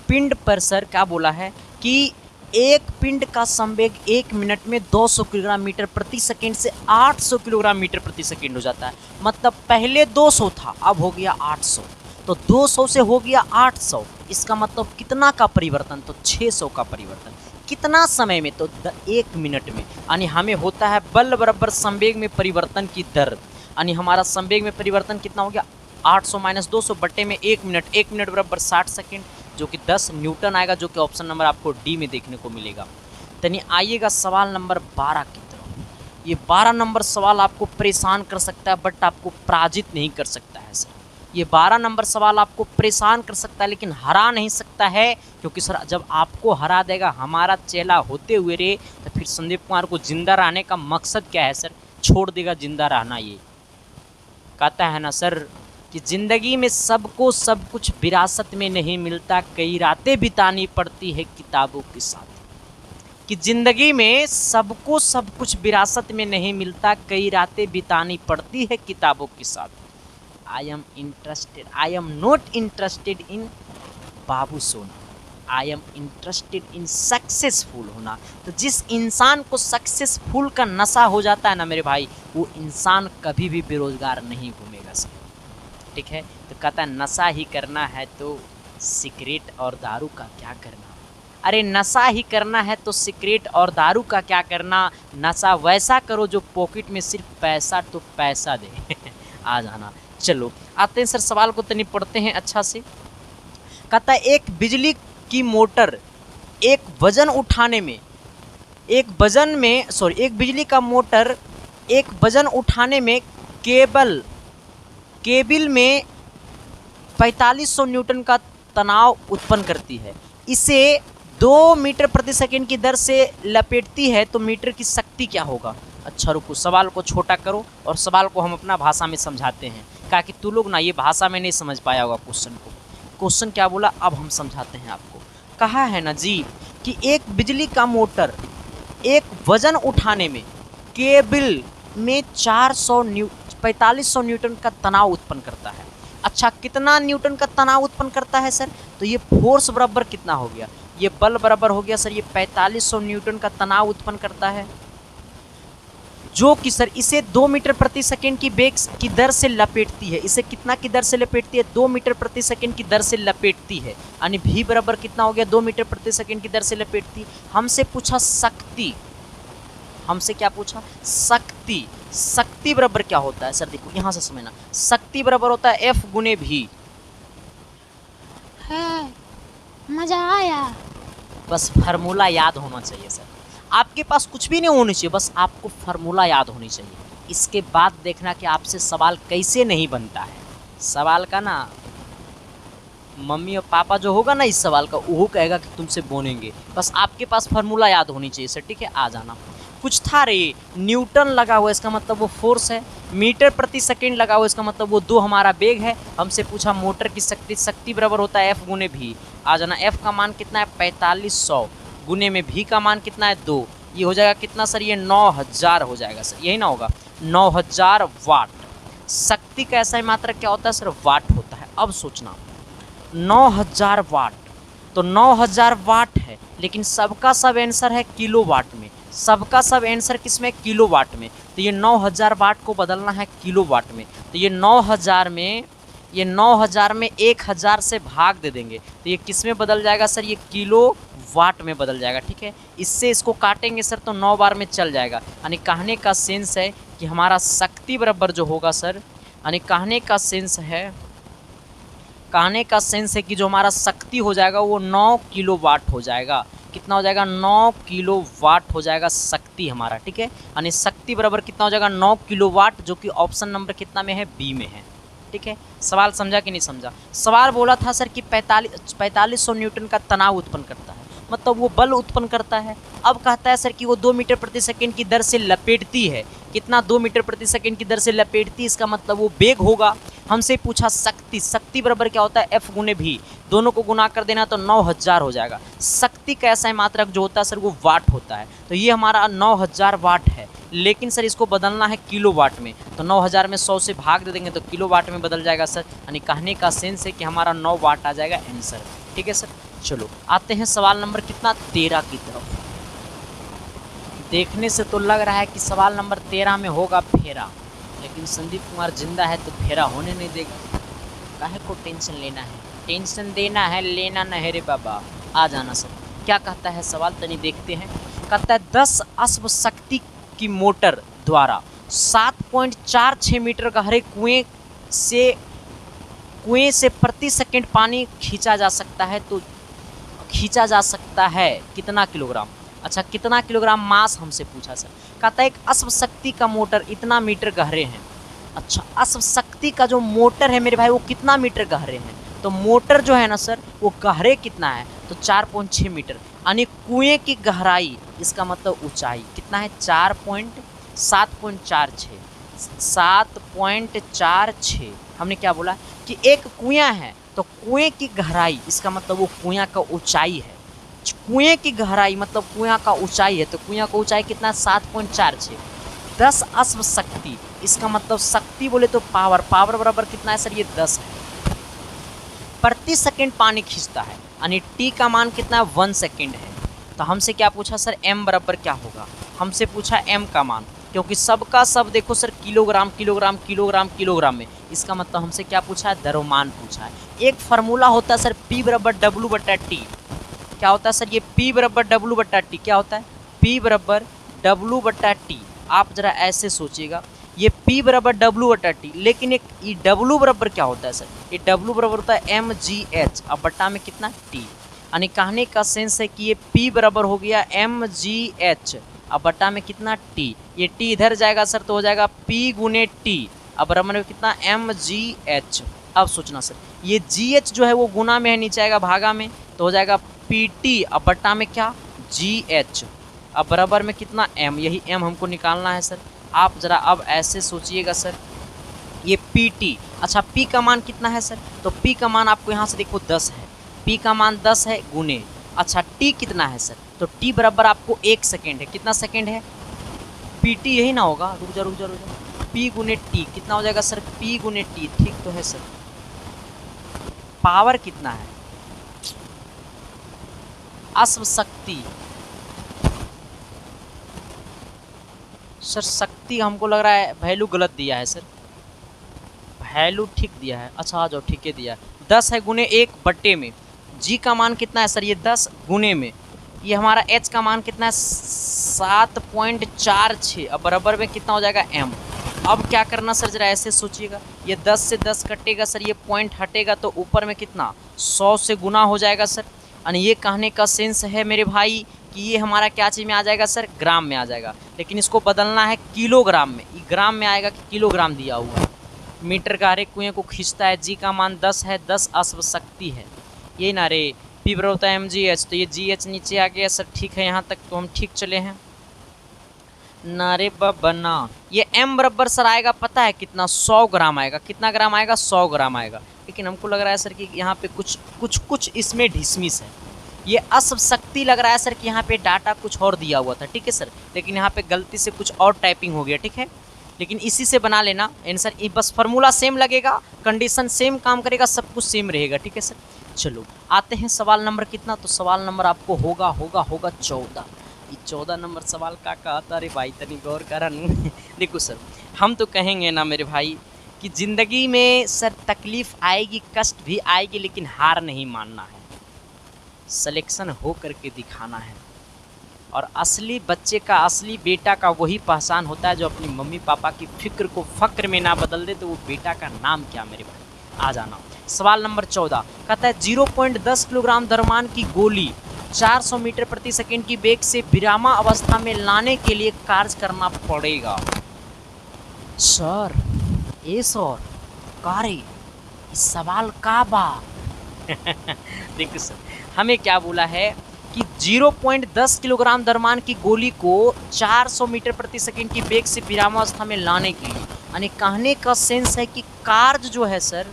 S1: पिंड पर सर क्या बोला है कि एक पिंड का संवेग 1 मिनट में 200 किलोग्राम मीटर प्रति सेकंड से 800 किलोग्राम मीटर प्रति सेकंड हो जाता है। मतलब पहले 200 था, अब हो गया 800, तो 200 से हो गया 800, इसका मतलब कितना का परिवर्तन? तो 600 का परिवर्तन। कितना समय में? तो 1 मिनट में। यानी हमें होता है बल बराबर संवेग में परिवर्तन की दर, यानी हमारा संवेग में परिवर्तन कितना हो गया? 800 माइनस 200 बट्टे में 1 मिनट। 1 मिनट बराबर 60 सेकंड, जो कि 10 न्यूटन आएगा, जो कि ऑप्शन नंबर आपको डी में देखने को मिलेगा। तनी आइएगा सवाल नंबर 12 की तरफ। ये 12 नंबर सवाल आपको परेशान कर सकता है, बट आपको पराजित नहीं कर सकता है सर। ये 12 नंबर सवाल आपको परेशान कर सकता है, लेकिन हरा नहीं सकता है, क्योंकि सर जब आपको हरा देगा हमारा चेला होते हुए रे, तो फिर संदीप कुमार को जिंदा रहने का मकसद क्या है सर? छोड़ देगा जिंदा रहना। ये कहता है ना सर कि ज़िंदगी में सबको सब कुछ विरासत में नहीं मिलता, कई रातें बितानी पड़ती है किताबों के साथ। कि ज़िंदगी में सबको सब कुछ विरासत में नहीं मिलता, कई रातें बितानी पड़ती है किताबों के साथ। I am not interested in बाबू सोना, I am interested in successful होना। तो जिस इंसान को सक्सेसफुल का नशा हो जाता है ना मेरे भाई, वो इंसान कभी भी बेरोजगार नहीं घूमेगा सर, ठीक है। तो कहता है नशा ही करना है तो सिगरेट और दारू का क्या करना? अरे नशा ही करना है तो सिगरेट और दारू का क्या करना? नशा वैसा करो जो पॉकेट में सिर्फ पैसा तो पैसा दे। आ जाना। चलो आते हैं सर, सवाल को तनी पढ़ते हैं अच्छा से। कहता है एक बिजली की मोटर एक बिजली का मोटर एक वजन उठाने में केबिल में 4500 न्यूटन का तनाव उत्पन्न करती है। इसे 2 मीटर प्रति सेकंड की दर से लपेटती है, तो मीटर की शक्ति क्या होगा? अच्छा रुको, सवाल को छोटा करो और सवाल को हम अपना भाषा में समझाते हैं, कहा कि तू लोग ना ये भाषा में नहीं समझ पाया होगा क्वेश्चन को। क्वेश्चन क्या बोला अब हम समझाते हैं आपको। कहा है ना जी कि एक बिजली का मोटर एक वजन उठाने में केबिल में 4500 न्यूटन का तनाव उत्पन्न करता है। अच्छा कितना न्यूटन का तनाव उत्पन्न करता है सर? तो ये फोर्स बराबर कितना हो गया? ये बल बराबर हो गया सर, ये 4500 न्यूटन का तनाव उत्पन्न करता है, जो कि सर इसे 2 मीटर प्रति सेकंड की वेग की दर से लपेटती है। इसे कितना की दर से लपेटती है? 2 मीटर प्रति सेकंड की दर से लपेटती है। यानी भी बराबर कितना हो गया? 2 मीटर प्रति सेकंड की दर से लपेटती। हमसे पूछा शक्ति, हमसे क्या पूछा? शक्ति। शक्ति बराबर क्या होता है सर? देखो यहाँ से समझना, शक्ति बराबर होता है F गुने V।
S2: है मजा आया।
S1: बस फार्मूला याद होना चाहिए सर, आपके पास कुछ भी नहीं होनी चाहिए, बस आपको फार्मूला याद होनी चाहिए। इसके बाद देखना कि आपसे सवाल कैसे नहीं बनता है। सवाल का ना मम्मी और पापा जो होगा ना इस सवाल का, वो कहेगा कि तुमसे बोनेंगे। बस आपके पास फार्मूला याद होनी चाहिए सर, ठीक है। आ जाना। कुछ था रे, न्यूटन लगा हुआ, इसका मतलब वो फोर्स है। मीटर प्रति सेकेंड लगा हुआ, इसका मतलब वो 2 हमारा वेग है। हमसे पूछा मोटर की शक्ति बराबर होता है F गुने भी। आ जाना, F का मान कितना है 4500 गुने में V का मान कितना है 2। ये हो जाएगा कितना सर, ये 9000 हो जाएगा सर, यही ना होगा 9000 वाट। शक्ति का ऐसा ही मात्रक क्या होता है सर, वाट होता है। अब सोचना 9000 वाट, तो 9000 वाट है, लेकिन सबका सब आंसर है किलो वाट में। सबका सब आंसर किस में, किलो वाट में। तो ये 9000 वाट को बदलना है किलो वाट में। तो ये 9000 में 1000 से भाग दे देंगे, तो ये किस में बदल जाएगा सर, ये किलो वाट में बदल जाएगा। ठीक है, इससे इसको काटेंगे सर तो 9 बार में चल जाएगा। यानी कहने का सेंस है कि हमारा शक्ति बराबर जो होगा सर, यानी कहने का सेंस है कि जो हमारा शक्ति हो जाएगा वो 9 किलो वाट हो जाएगा। कितना हो जाएगा, 9 किलो वाट हो जाएगा शक्ति हमारा। ठीक है, यानी शक्ति बराबर कितना हो जाएगा 9 किलो वाट, जो कि ऑप्शन नंबर कितना में है, बी में है। ठीक है, सवाल समझा कि नहीं समझा। सवाल बोला था सर कि 4500 न्यूटन का तनाव उत्पन्न करता है, मतलब वो बल उत्पन्न करता है। अब कहता है सर कि वो 2 मीटर प्रति सेकंड की दर से लपेटती है। कितना, 2 मीटर प्रति सेकंड की दर से लपेटती, इसका मतलब वो वेग होगा। हमसे पूछा शक्ति बराबर क्या होता है, F गुने भी। दोनों को गुना कर देना तो 9000 हो जाएगा। शक्ति का ऐसा मात्रक जो होता है सर वो वाट होता है। तो ये हमारा 9000 वाट है, लेकिन सर इसको बदलना है किलो वाट में। तो 9000 में 100 से भाग दे देंगे तो किलो वाट में बदल जाएगा सर। यानी कहने का सेंस है कि हमारा 9 वाट आ जाएगा आंसर। ठीक है सर, चलो आते हैं सवाल नंबर कितना, 13 की तरफ। देखने से तो लग रहा है कि सवाल नंबर 13 में होगा फेरा, लेकिन संदीप कुमार जिंदा है तो फेरा होने नहीं देगा। काहे को टेंशन लेना है, टेंशन देना है, लेना न है रे बाबा। आ जाना सर, क्या कहता है सवाल तनी देखते हैं। कहता है 10 अश्व शक्ति की मोटर द्वारा 7.46 मीटर गहरे कुएं से प्रति सेकंड पानी खींचा जा सकता है, तो खींचा जा सकता है कितना किलोग्राम। अच्छा, कितना किलोग्राम मास हमसे पूछा सर। कहता है एक अश्व शक्ति का मोटर इतना मीटर गहरे हैं। अच्छा, अश्व शक्ति का जो मोटर है मेरे भाई वो कितना मीटर गहरे हैं, तो मोटर जो है ना सर वो गहरे कितना है, तो 4.6 मीटर। यानी कुएं की गहराई, इसका मतलब ऊंचाई कितना है, 7.46। हमने क्या बोला कि एक कुआं है, तो कुएं की गहराई, इसका मतलब वो कुआं का ऊंचाई है। कुएं की गहराई मतलब कुआं का ऊंचाई है, तो कुआं का ऊंचाई कितना, 7.46। 10 अश्व शक्ति, इसका मतलब शक्ति बोले तो पावर बराबर कितना है सर, ये 10 है। प्रति सेकंड पानी खींचता है, यानी टी का मान कितना है, 1 सेकंड है। तो हमसे क्या पूछा सर, एम बराबर क्या होगा। हमसे पूछा एम का मान, क्योंकि सबका सब देखो सर किलोग्राम में, इसका मतलब हमसे क्या पूछा है, द्रव्यमान पूछा है। एक फार्मूला होता है सर P बराबर W/T। क्या होता है सर, ये P बराबर W/T क्या होता है, P बराबर W/T। आप जरा ऐसे सोचिएगा, ये P बराबर W/T, लेकिन एक ये W बराबर क्या होता है सर, ये W बराबर होता है mgh, अब बट्टा में कितना, T। यानी कहने का सेंस है कि ये P बराबर हो गया mgh, अब बट्टा में कितना, T। ये T इधर जाएगा सर तो हो जाएगा P गुने T, अब बराबर में कितना, mgh। अब सोचना सर, ये gh जो है वो गुना में है, नीचे आएगा भागा में, तो हो जाएगा pt, अब बट्टा में क्या, gh, अब बराबर में कितना, m। यही m हमको निकालना है सर। आप ज़रा अब ऐसे सोचिएगा सर, ये pt, अच्छा p का मान कितना है सर, तो p का मान आपको यहाँ से देखो 10 है, p का मान 10 है गुने, अच्छा t कितना है सर, तो t बराबर आपको 1 सेकेंड है। कितना सेकेंड है, pt यही ना होगा, रुक जा, p गुने t कितना हो जाएगा सर, p गुने t, ठीक तो है सर। पावर कितना है, अश्व शक्ति, सर शक्ति हमको लग रहा है वैल्यू गलत दिया है सर, वैल्यू ठीक दिया है। अच्छा आ जाओ, ठीक है दिया है, 10 है गुने 1/में। जी का मान कितना है सर, ये 10 गुने में, ये हमारा एच का मान कितना है, 7.46, अब बराबर में कितना हो जाएगा, m। अब क्या करना सर, जरा ऐसे सोचिएगा, ये 10 से 10 कटेगा सर, ये पॉइंट हटेगा तो ऊपर में कितना, 100 से गुना हो जाएगा सर। यानी ये कहने का सेंस है मेरे भाई कि ये हमारा क्या चीज़ में आ जाएगा सर, ग्राम में आ जाएगा, लेकिन इसको बदलना है किलोग्राम में। ये ग्राम में आएगा कि किलोग्राम दिया हुआ है। मीटर का हर एक कुएं को खींचता है, जी का मान 10 है, 10 अश्व शक्ति है, ये ना रे। पी बराबर होता है mgh, तो ये gh नीचे आ गया सर, ठीक है यहाँ तक तो हम ठीक चले हैं। नारे बना। ये m बराबर सर आएगा पता है कितना, 100 ग्राम आएगा। कितना ग्राम आएगा? 100 ग्राम आएगा। लेकिन हमको लग रहा है सर कि यहाँ पे कुछ इसमें ढिसमिस है। ये अशक्ति लग रहा है सर कि यहाँ पे डाटा कुछ और दिया हुआ था, ठीक है सर, लेकिन यहाँ पे गलती से कुछ और टाइपिंग हो गया, ठीक है। लेकिन इसी से बना लेना आंसर, बस फार्मूला सेम लगेगा, कंडीशन सेम काम करेगा, सब कुछ सेम रहेगा, ठीक है सर। चलो आते हैं सवाल नंबर कितना, तो सवाल नंबर आपको होगा 14। ये 14 नंबर सवाल का आता रे भाई, तनी गौर करन। देखो सर, हम तो कहेंगे ना मेरे भाई कि ज़िंदगी में सर तकलीफ़ आएगी, कष्ट भी आएगी, लेकिन हार नहीं मानना है, सिलेक्शन हो करके दिखाना है। और असली बच्चे का, असली बेटा का वही पहचान होता है जो अपनी मम्मी पापा की फिक्र को फ़क्र में ना बदल दे। तो वो बेटा का नाम क्या मेरे भाई? आ जाना। सवाल नंबर 14 कहता है 0.10 किलोग्राम द्रव्यमान की गोली 400 मीटर प्रति सेकंड की वेग से विरामा अवस्था में लाने के लिए कार्य करना पड़ेगा। सर ए सर कार्य इस सवाल का बा। देखो सर, हमें क्या बोला है कि 0.10 किलोग्राम द्रव्यमान की गोली को 400 मीटर प्रति सेकंड की वेग से विरामावस्था में लाने के लिए, यानी कहने का सेंस है कि कार्य जो है सर,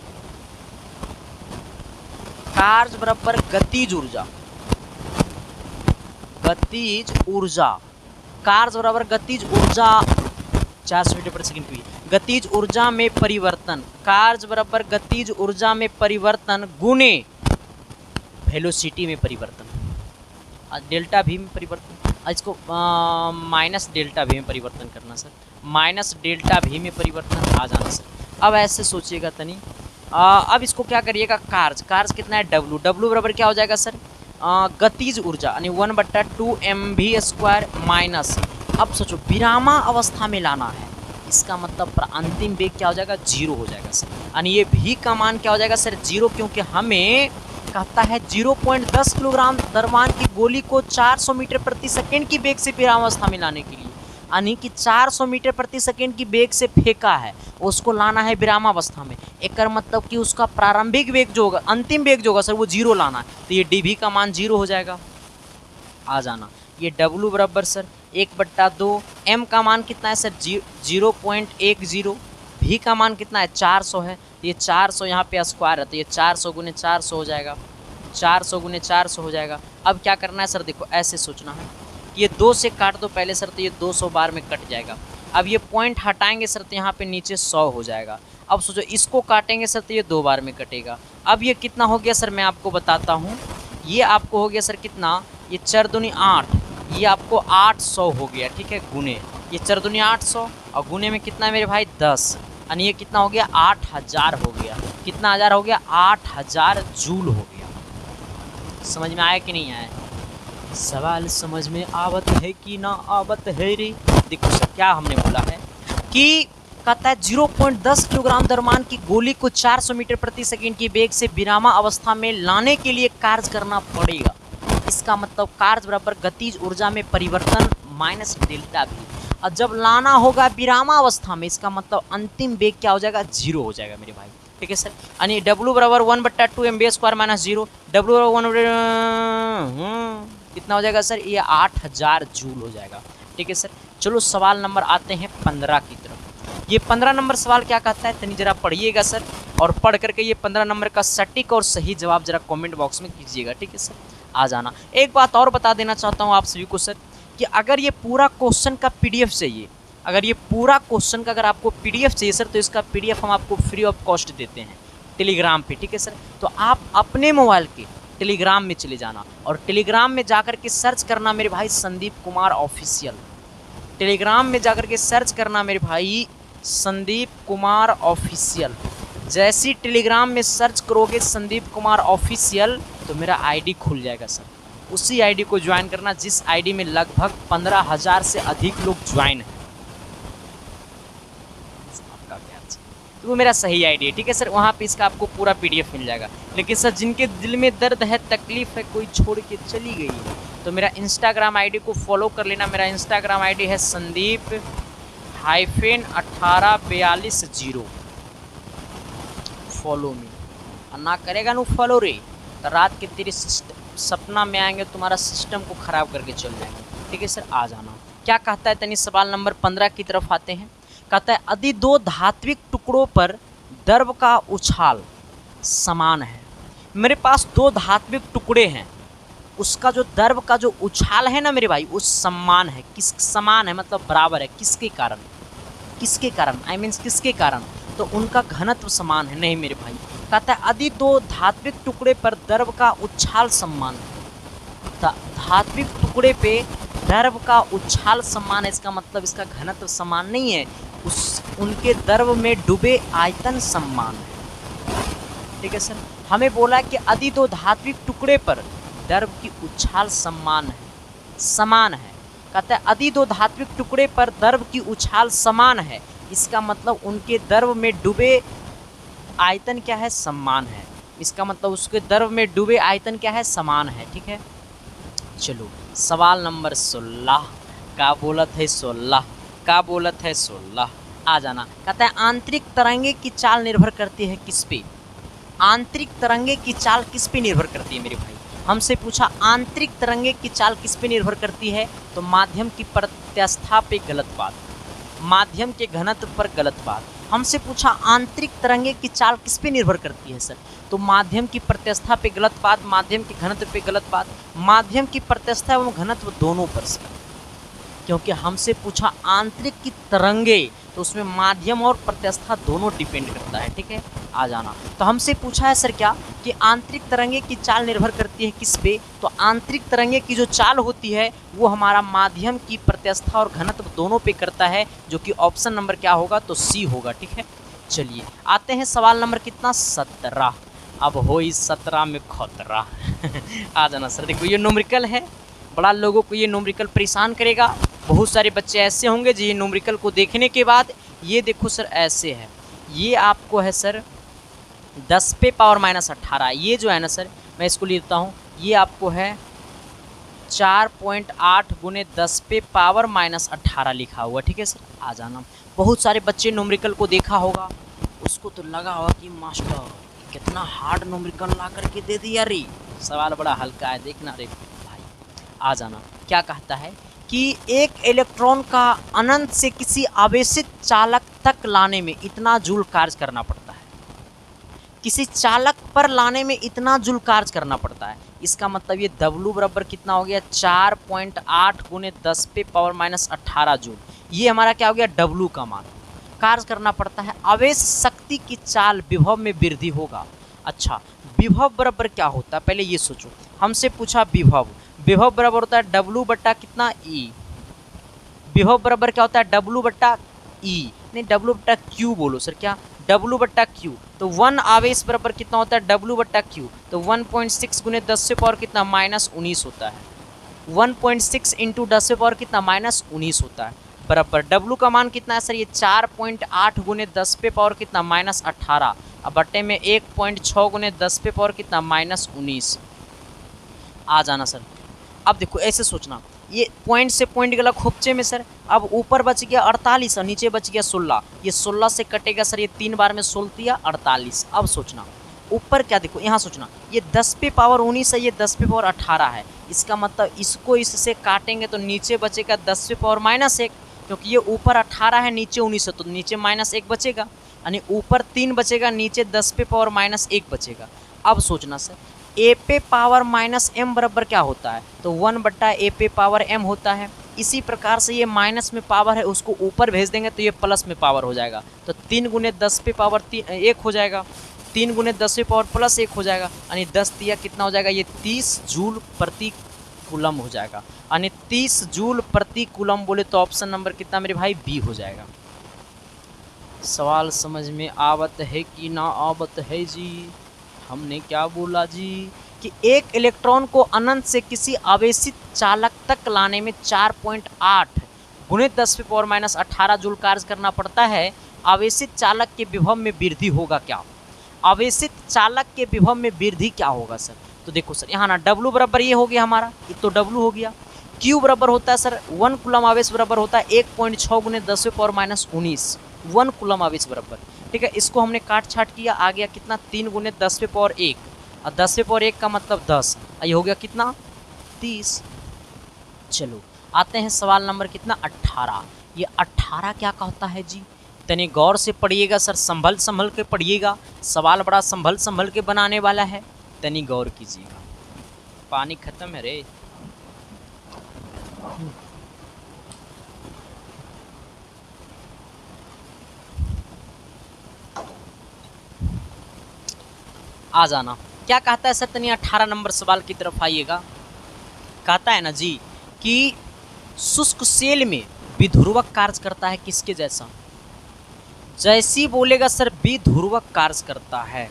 S1: कार्य बराबर गतिज ऊर्जा, गतिज ऊर्जा, कार्य बराबर गतिज ऊर्जा 400 मीटर प्रति सेकंड की, गतिज ऊर्जा में परिवर्तन, कार्य बराबर गतिज ऊर्जा में परिवर्तन गुणे वेलोसिटी में परिवर्तन, डेल्टा भी में परिवर्तन, इसको माइनस डेल्टा भी में परिवर्तन करना सर, माइनस डेल्टा भी में परिवर्तन आ जाना सर। अब ऐसे सोचिएगा तनी, अब इसको क्या करिएगा, कार्य कितना है W बराबर क्या हो जाएगा सर, गतिज ऊर्जा यानी 1/2 mv² माइनस, अब सोचो विरामा अवस्था में लाना है, इसका मतलब अंतिम वेग क्या हो जाएगा, 0 हो जाएगा सर। यानी ये भी का मान क्या हो जाएगा सर, 0, क्योंकि हमें कहता है 0.10 किलोग्राम द्रव्यमान की गोली को 400 मीटर प्रति सेकंड की वेग से विरामावस्था में लाने के लिए, यानी कि 400 मीटर प्रति सेकंड की वेग से फेंका है, उसको लाना है विरामावस्था में। एक मतलब कि उसका प्रारंभिक वेग जो होगा, अंतिम वेग जो होगा सर, वो 0 लाना है, तो ये dv का मान 0 हो जाएगा। आ जाना। ये w बराबर सर 1/2, m का मान कितना है सर 0.10, v का मान कितना है 400 है, ये 400 यहाँ पे स्क्वायर है, तो ये 400 गुने 400 हो जाएगा, 400 गुने 400 हो जाएगा। अब क्या करना है सर, देखो ऐसे सोचना है, ये 2 से काट दो पहले सर, तो ये 200 बार में कट जाएगा। अब ये पॉइंट हटाएंगे सर, तो यहाँ पे नीचे 100 हो जाएगा। अब सोचो इसको काटेंगे सर, तो ये 2 बार में कटेगा। अब ये कितना हो गया सर, मैं आपको बताता हूँ, ये आपको हो गया सर कितना, ये 4 दूनी 8, ये आपको 800 हो गया, ठीक है, गुने, ये 4 दूनी 800 और गुने में कितना है मेरे भाई 10, यानी ये कितना हो गया 8000 हो गया। कितना हज़ार हो गया, 8000 जूल हो गया। समझ में आया कि नहीं आया? सवाल समझ में आवत है कि ना आवत है रे? देखो सर क्या हमने बोला है कि कहता है 0.10 किलोग्राम द्रव्यमान की गोली को 400 मीटर प्रति सेकंड की वेग से विरामा अवस्था में लाने के लिए कार्य करना पड़ेगा। इसका मतलब कार्य बराबर गतिज ऊर्जा में परिवर्तन माइनस डेल्टा भी, और जब लाना होगा विरामा अवस्था में, इसका मतलब अंतिम वेग क्या हो जाएगा, 0 हो जाएगा मेरे भाई, ठीक है सर। यानी W बराबर 1/2 mv² माइनस 0, W बराबर 1 कितना हो जाएगा सर, ये 8000 जूल हो जाएगा, ठीक है सर। चलो सवाल नंबर आते हैं 15 की तरफ। ये 15 नंबर सवाल क्या कहता है, तनी जरा पढ़िएगा सर, और पढ़ करके ये 15 नंबर का सटीक और सही जवाब जरा कमेंट बॉक्स में कीजिएगा, ठीक है सर। आ जाना। एक बात और बता देना चाहता हूँ आप सभी को सर, कि अगर ये पूरा क्वेश्चन का PDF चाहिए, अगर ये पूरा क्वेश्चन का अगर आपको PDF चाहिए सर, तो इसका PDF हम आपको फ्री ऑफ कॉस्ट देते हैं टेलीग्राम पे, ठीक है सर। तो आप अपने मोबाइल के टेलीग्राम में चले जाना, और टेलीग्राम में जाकर के सर्च करना मेरे भाई संदीप कुमार ऑफिशियल, टेलीग्राम में जाकर के सर्च करना मेरे भाई संदीप कुमार ऑफिशियल। जैसी टेलीग्राम में सर्च करोगे संदीप कुमार ऑफिशियल, तो मेरा आईडी खुल जाएगा सर। उसी आईडी को ज्वाइन करना जिस आईडी में लगभग 15,000 से अधिक लोग ज्वाइन हैं। आपका क्या, तो वो मेरा सही आईडी है, ठीक है सर। वहाँ पे इसका आपको पूरा PDF मिल जाएगा। लेकिन सर जिनके दिल में दर्द है, तकलीफ है, कोई छोड़ के चली गई है, तो मेरा इंस्टाग्राम आईडी को फॉलो कर लेना। मेरा इंस्टाग्राम आईडी है संदीप-1842 फॉलो मी। और ना करेगा नो फॉलो रे, तो रात के तेरे सपना में आएंगे, तुम्हारा सिस्टम को ख़राब करके चल जाएंगे, ठीक है सर। आ जाना। क्या कहता है, तनी सवाल नंबर 15 की तरफ आते हैं। कहता है यदि दो धात्विक टुकड़ों पर द्रव का उछाल समान है। मेरे पास दो धात्विक टुकड़े हैं, उसका जो द्रव का जो उछाल है ना मेरे भाई, वो समान है। किस समान है मतलब बराबर है, किसके कारण, किसके कारण आई मीन्स किसके कारण, तो उनका घनत्व समान है। नहीं मेरे भाई, कहता है यदि दो धात्विक टुकड़े पर द्रव का उछाल समान है। धात्विक टुकड़े पे द्रव का उछाल समान है, इसका मतलब इसका घनत्व समान नहीं है, उनके द्रव में डूबे आयतन समान है। ठीक है सर, हमें बोला कि यदि दो धात्विक टुकड़े पर द्रव की उछाल समान है, समान है। कहता है यदि दो धात्विक टुकड़े पर द्रव की उछाल समान है, इसका मतलब उनके द्रव में डूबे आयतन क्या है, समान है। इसका मतलब उसके द्रव में डूबे आयतन क्या है, समान है। ठीक है, चलो सवाल नंबर 16 का बोलत है 16 का बोलत है 16 आ जाना। कहता है आंतरिक तरंगे की चाल निर्भर करती है किस पे। आंतरिक तरंगे की चाल किस पे निर्भर करती है मेरे भाई, हमसे पूछा आंतरिक तरंगे की चाल किस पे निर्भर करती है, तो माध्यम की प्रत्यास्था पे गलत बात, माध्यम के घनत्व पर गलत बात। हमसे पूछा आंतरिक तरंगे की चाल किस पे निर्भर करती है सर, तो माध्यम की प्रत्यास्था पे गलत बात, माध्यम के घनत्व पे गलत बात, माध्यम की प्रत्यास्था एवं घनत्व दोनों पर सर, क्योंकि हमसे पूछा आंतरिक की तरंगे, तो उसमें माध्यम और प्रत्यास्था दोनों डिपेंड करता है। ठीक है, आ जाना। तो हमसे पूछा है सर क्या कि आंतरिक तरंगे की चाल निर्भर करती है किस पे, तो आंतरिक तरंगे की जो चाल होती है वो हमारा माध्यम की प्रत्यास्था और घनत्व दोनों पे करता है, जो कि ऑप्शन नंबर क्या होगा, तो सी होगा। ठीक है, चलिए आते हैं सवाल नंबर कितना, 17। अब हो इस 17 में खतरा आ जाना सर। देखो ये न्यूमेरिकल है, बड़ा लोगों को ये न्यूमेरिकल परेशान करेगा। बहुत सारे बच्चे ऐसे होंगे जो ये न्यूमेरिकल को देखने के बाद, ये देखो सर ऐसे है, ये आपको है सर 10 पे पावर माइनस 18, ये जो है ना सर, मैं इसको लिखता हूँ, ये आपको है 4.8 गुने 10 पे पावर माइनस 18 लिखा हुआ। ठीक है सर, आ जाना। बहुत सारे बच्चे न्यूमेरिकल को देखा होगा, उसको तो लगा होगा कि मास्टर कितना हार्ड न्यूमेरिकल ला करके दे दिया रे, सवाल बड़ा हल्का है, देखना रे भाई। आ जाना, क्या कहता है कि एक इलेक्ट्रॉन का अनंत से किसी आवेशित चालक तक लाने में इतना जूल कार्य करना पड़ता है, किसी चालक पर लाने में इतना जूल कार्य करना पड़ता है। इसका मतलब ये W बराबर कितना हो गया, 4.8 गुने 10 पे पावर माइनस 18 जूल। ये हमारा क्या हो गया, W का मान कार्य करना पड़ता है। आवेश शक्ति की चाल विभव में वृद्धि होगा। अच्छा, विभव बराबर क्या होता है, पहले ये सोचो। हमसे पूछा विभव, विभव बराबर होता है W बट्टा कितना, E। विभव बराबर क्या होता है, W बट्टा E, नहीं W बट्टा Q बोलो सर, क्या W बट्टा Q। तो 1 आवेश बराबर कितना होता है, W बट्टा Q, तो 1.6 गुने 10 से पावर कितना, माइनस 19 होता है। 1.6 इंटू 10 से पावर कितना, माइनस 19 होता है, बराबर W का मान कितना है सर, ये 4.8 गुने 10 पे पावर कितना, माइनस 18, अब बट्टे में 1.6 गुने 10 पे पावर कितना, माइनस 19। आ जाना सर। अब देखो ऐसे सोचना, ये पॉइंट से पॉइंट गला खोपचे में सर, अब ऊपर बच गया 48 और नीचे बच गया 16, ये 16 से कटेगा सर, ये 3 बार में 16 या 48। अब सोचना ऊपर क्या, देखो यहाँ सोचना, ये 10 पे पावर 19 है, ये 10 पे पावर 18 है, इसका मतलब इसको इससे काटेंगे तो नीचे बचेगा 10 पे पावर माइनस 1, क्योंकि ये ऊपर 18 है नीचे 19 है, तो नीचे माइनस 1 बचेगा, यानी ऊपर 3 बचेगा, नीचे 10 पे पावर माइनस 1 बचेगा। अब सोचना सर, ए पे पावर माइनस एम बराबर क्या होता है, तो 1 बट्टा ए पे पावर एम होता है। इसी प्रकार से ये माइनस में पावर है, उसको ऊपर भेज देंगे तो ये प्लस में पावर हो जाएगा, तो 3 गुने 10 पे पावर 1 हो जाएगा, 3 गुने 10 पे पावर प्लस 1 हो जाएगा, यानी 10 दिया कितना हो जाएगा, ये 30 जूल प्रति कूलम हो जाएगा, यानी 30 जूल प्रति कूलम बोले तो ऑप्शन नंबर कितना मेरे भाई, बी हो जाएगा। सवाल समझ में आवत है कि ना आवत है जी, हमने क्या बोला जी कि एक इलेक्ट्रॉन को अनंत से किसी आवेशित चालक तक लाने में 4.8 गुने 10 पे पावर माइनस 18 जूल कार्य करना पड़ता है। आवेशित चालक के विभव में वृद्धि होगा क्या, आवेशित चालक के विभव में वृद्धि क्या होगा सर, तो देखो सर यहाँ ना W बराबर ये हो गया हमारा, ये तो W हो गया। Q बराबर होता है सर 1 कूलम आवेश बराबर होता है 1.6 गुने 10 पे पावर माइनस 19, 1 कूलम आवेश बराबर। ठीक है, इसको हमने काट छाट किया, आ गया कितना, 3 गुने 10 पे पावर 1, और 10 पे पावर 1 का मतलब 10, ये हो गया कितना, 30। चलो आते हैं सवाल नंबर कितना 18। ये 18 क्या कहता है जी, तनी गौर से पढ़िएगा सर, संभल संभल के पढ़िएगा, सवाल बड़ा संभल संभल के बनाने वाला है, तनी गौर कीजिएगा। पानी खत्म है रे। आ जाना। क्या कहता है सर, तनी 18 नंबर सवाल की तरफ आइएगा। कहता है ना जी कि शुष्क सेल में विध्रुवक कार्य करता है किसके जैसा। जैसी बोलेगा सर विध्रुवक कार्य करता है,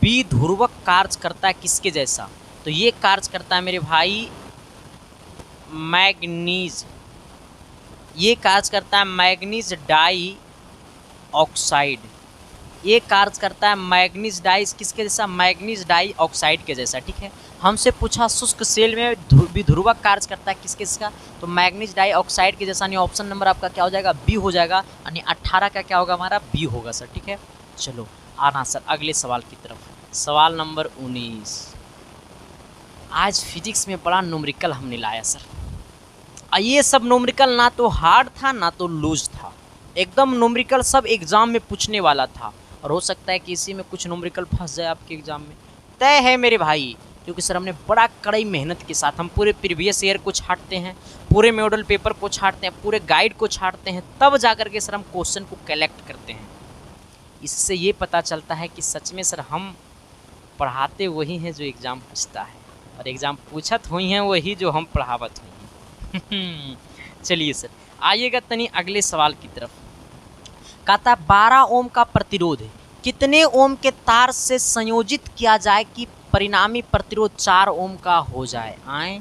S1: विध्रुवक कार्य करता है किसके जैसा, तो ये कार्य करता है मेरे भाई मैग्नीज, ये कार्य करता है मैग्नीज डाई ऑक्साइड, ये कार्य करता है मैग्नीज डाई किसके जैसा, मैग्नीज डाई ऑक्साइड के जैसा। ठीक है, हमसे पूछा शुष्क सेल में विध्रुवक कार्य करता है किसके जैसा, तो मैग्नीज डाई ऑक्साइड के जैसा। नहीं, ऑप्शन नंबर आपका क्या हो जाएगा, बी हो जाएगा, यानी 18 का क्या होगा हमारा, बी होगा सर। ठीक है, चलो आना सर अगले सवाल की तरफ। सवाल नंबर 19। आज फिजिक्स में बड़ा न्यूमेरिकल हमने लाया सर, ये सब न्यूमेरिकल ना तो हार्ड था ना तो लूज था, एकदम न्यूमेरिकल सब एग्जाम में पूछने वाला था, और हो सकता है कि इसी में कुछ न्यूमेरिकल फंस जाए आपके एग्जाम में, तय है मेरे भाई। क्योंकि सर हमने बड़ा कड़ी मेहनत के साथ हम पूरे प्रीवियस ईयर को छांटते हैं, पूरे मॉडल पेपर को छांटते हैं, पूरे गाइड को छांटते हैं, तब जाकर के सर हम क्वेश्चन को कलेक्ट करते हैं। इससे ये पता चलता है कि सच में सर हम पढ़ाते वही हैं जो एग्ज़ाम पूछता है, और एग्ज़ाम पूछत हुई हैं वही जो हम पढ़ावत हुई हैं। चलिए सर आइएगा तनी अगले सवाल की तरफ। कहता है 12 ओम का प्रतिरोध कितने ओम के तार से संयोजित किया जाए कि परिणामी प्रतिरोध 4 ओम का हो जाए। आए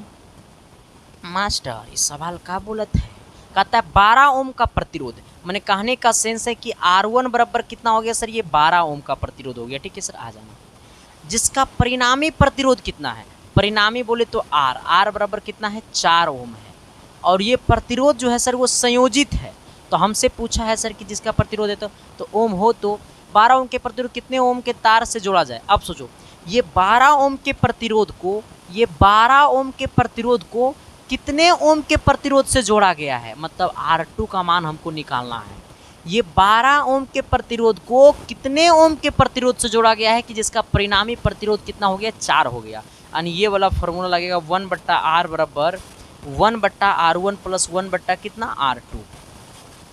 S1: मास्टर इस सवाल का बोलत है। कहता है 12 ओम का प्रतिरोध, मैंने कहने का सेंस है कि R1 बराबर कितना हो गया सर, ये 12 ओम का प्रतिरोध हो गया। ठीक है सर, आ जाना। जिसका परिणामी प्रतिरोध कितना है, परिणामी बोले तो R बराबर कितना है, 4 ओम है, और ये प्रतिरोध जो है सर वो संयोजित है। तो हमसे पूछा है सर कि जिसका प्रतिरोध है तो ओम हो, तो 12 ओम के प्रतिरोध कितने ओम के तार से जोड़ा जाए। अब सोचो ये 12 ओम के प्रतिरोध को, ये 12 ओम के प्रतिरोध को कितने ओम के प्रतिरोध से जोड़ा गया है, मतलब R2 का मान हमको निकालना है। ये 12 ओम के प्रतिरोध को कितने ओम के प्रतिरोध से जोड़ा गया है कि जिसका परिणामी प्रतिरोध कितना हो गया, 4 हो गया। यानी ये वाला फॉर्मूला लगेगा 1/R बराबर 1/R1 प्लस 1/ कितना R2।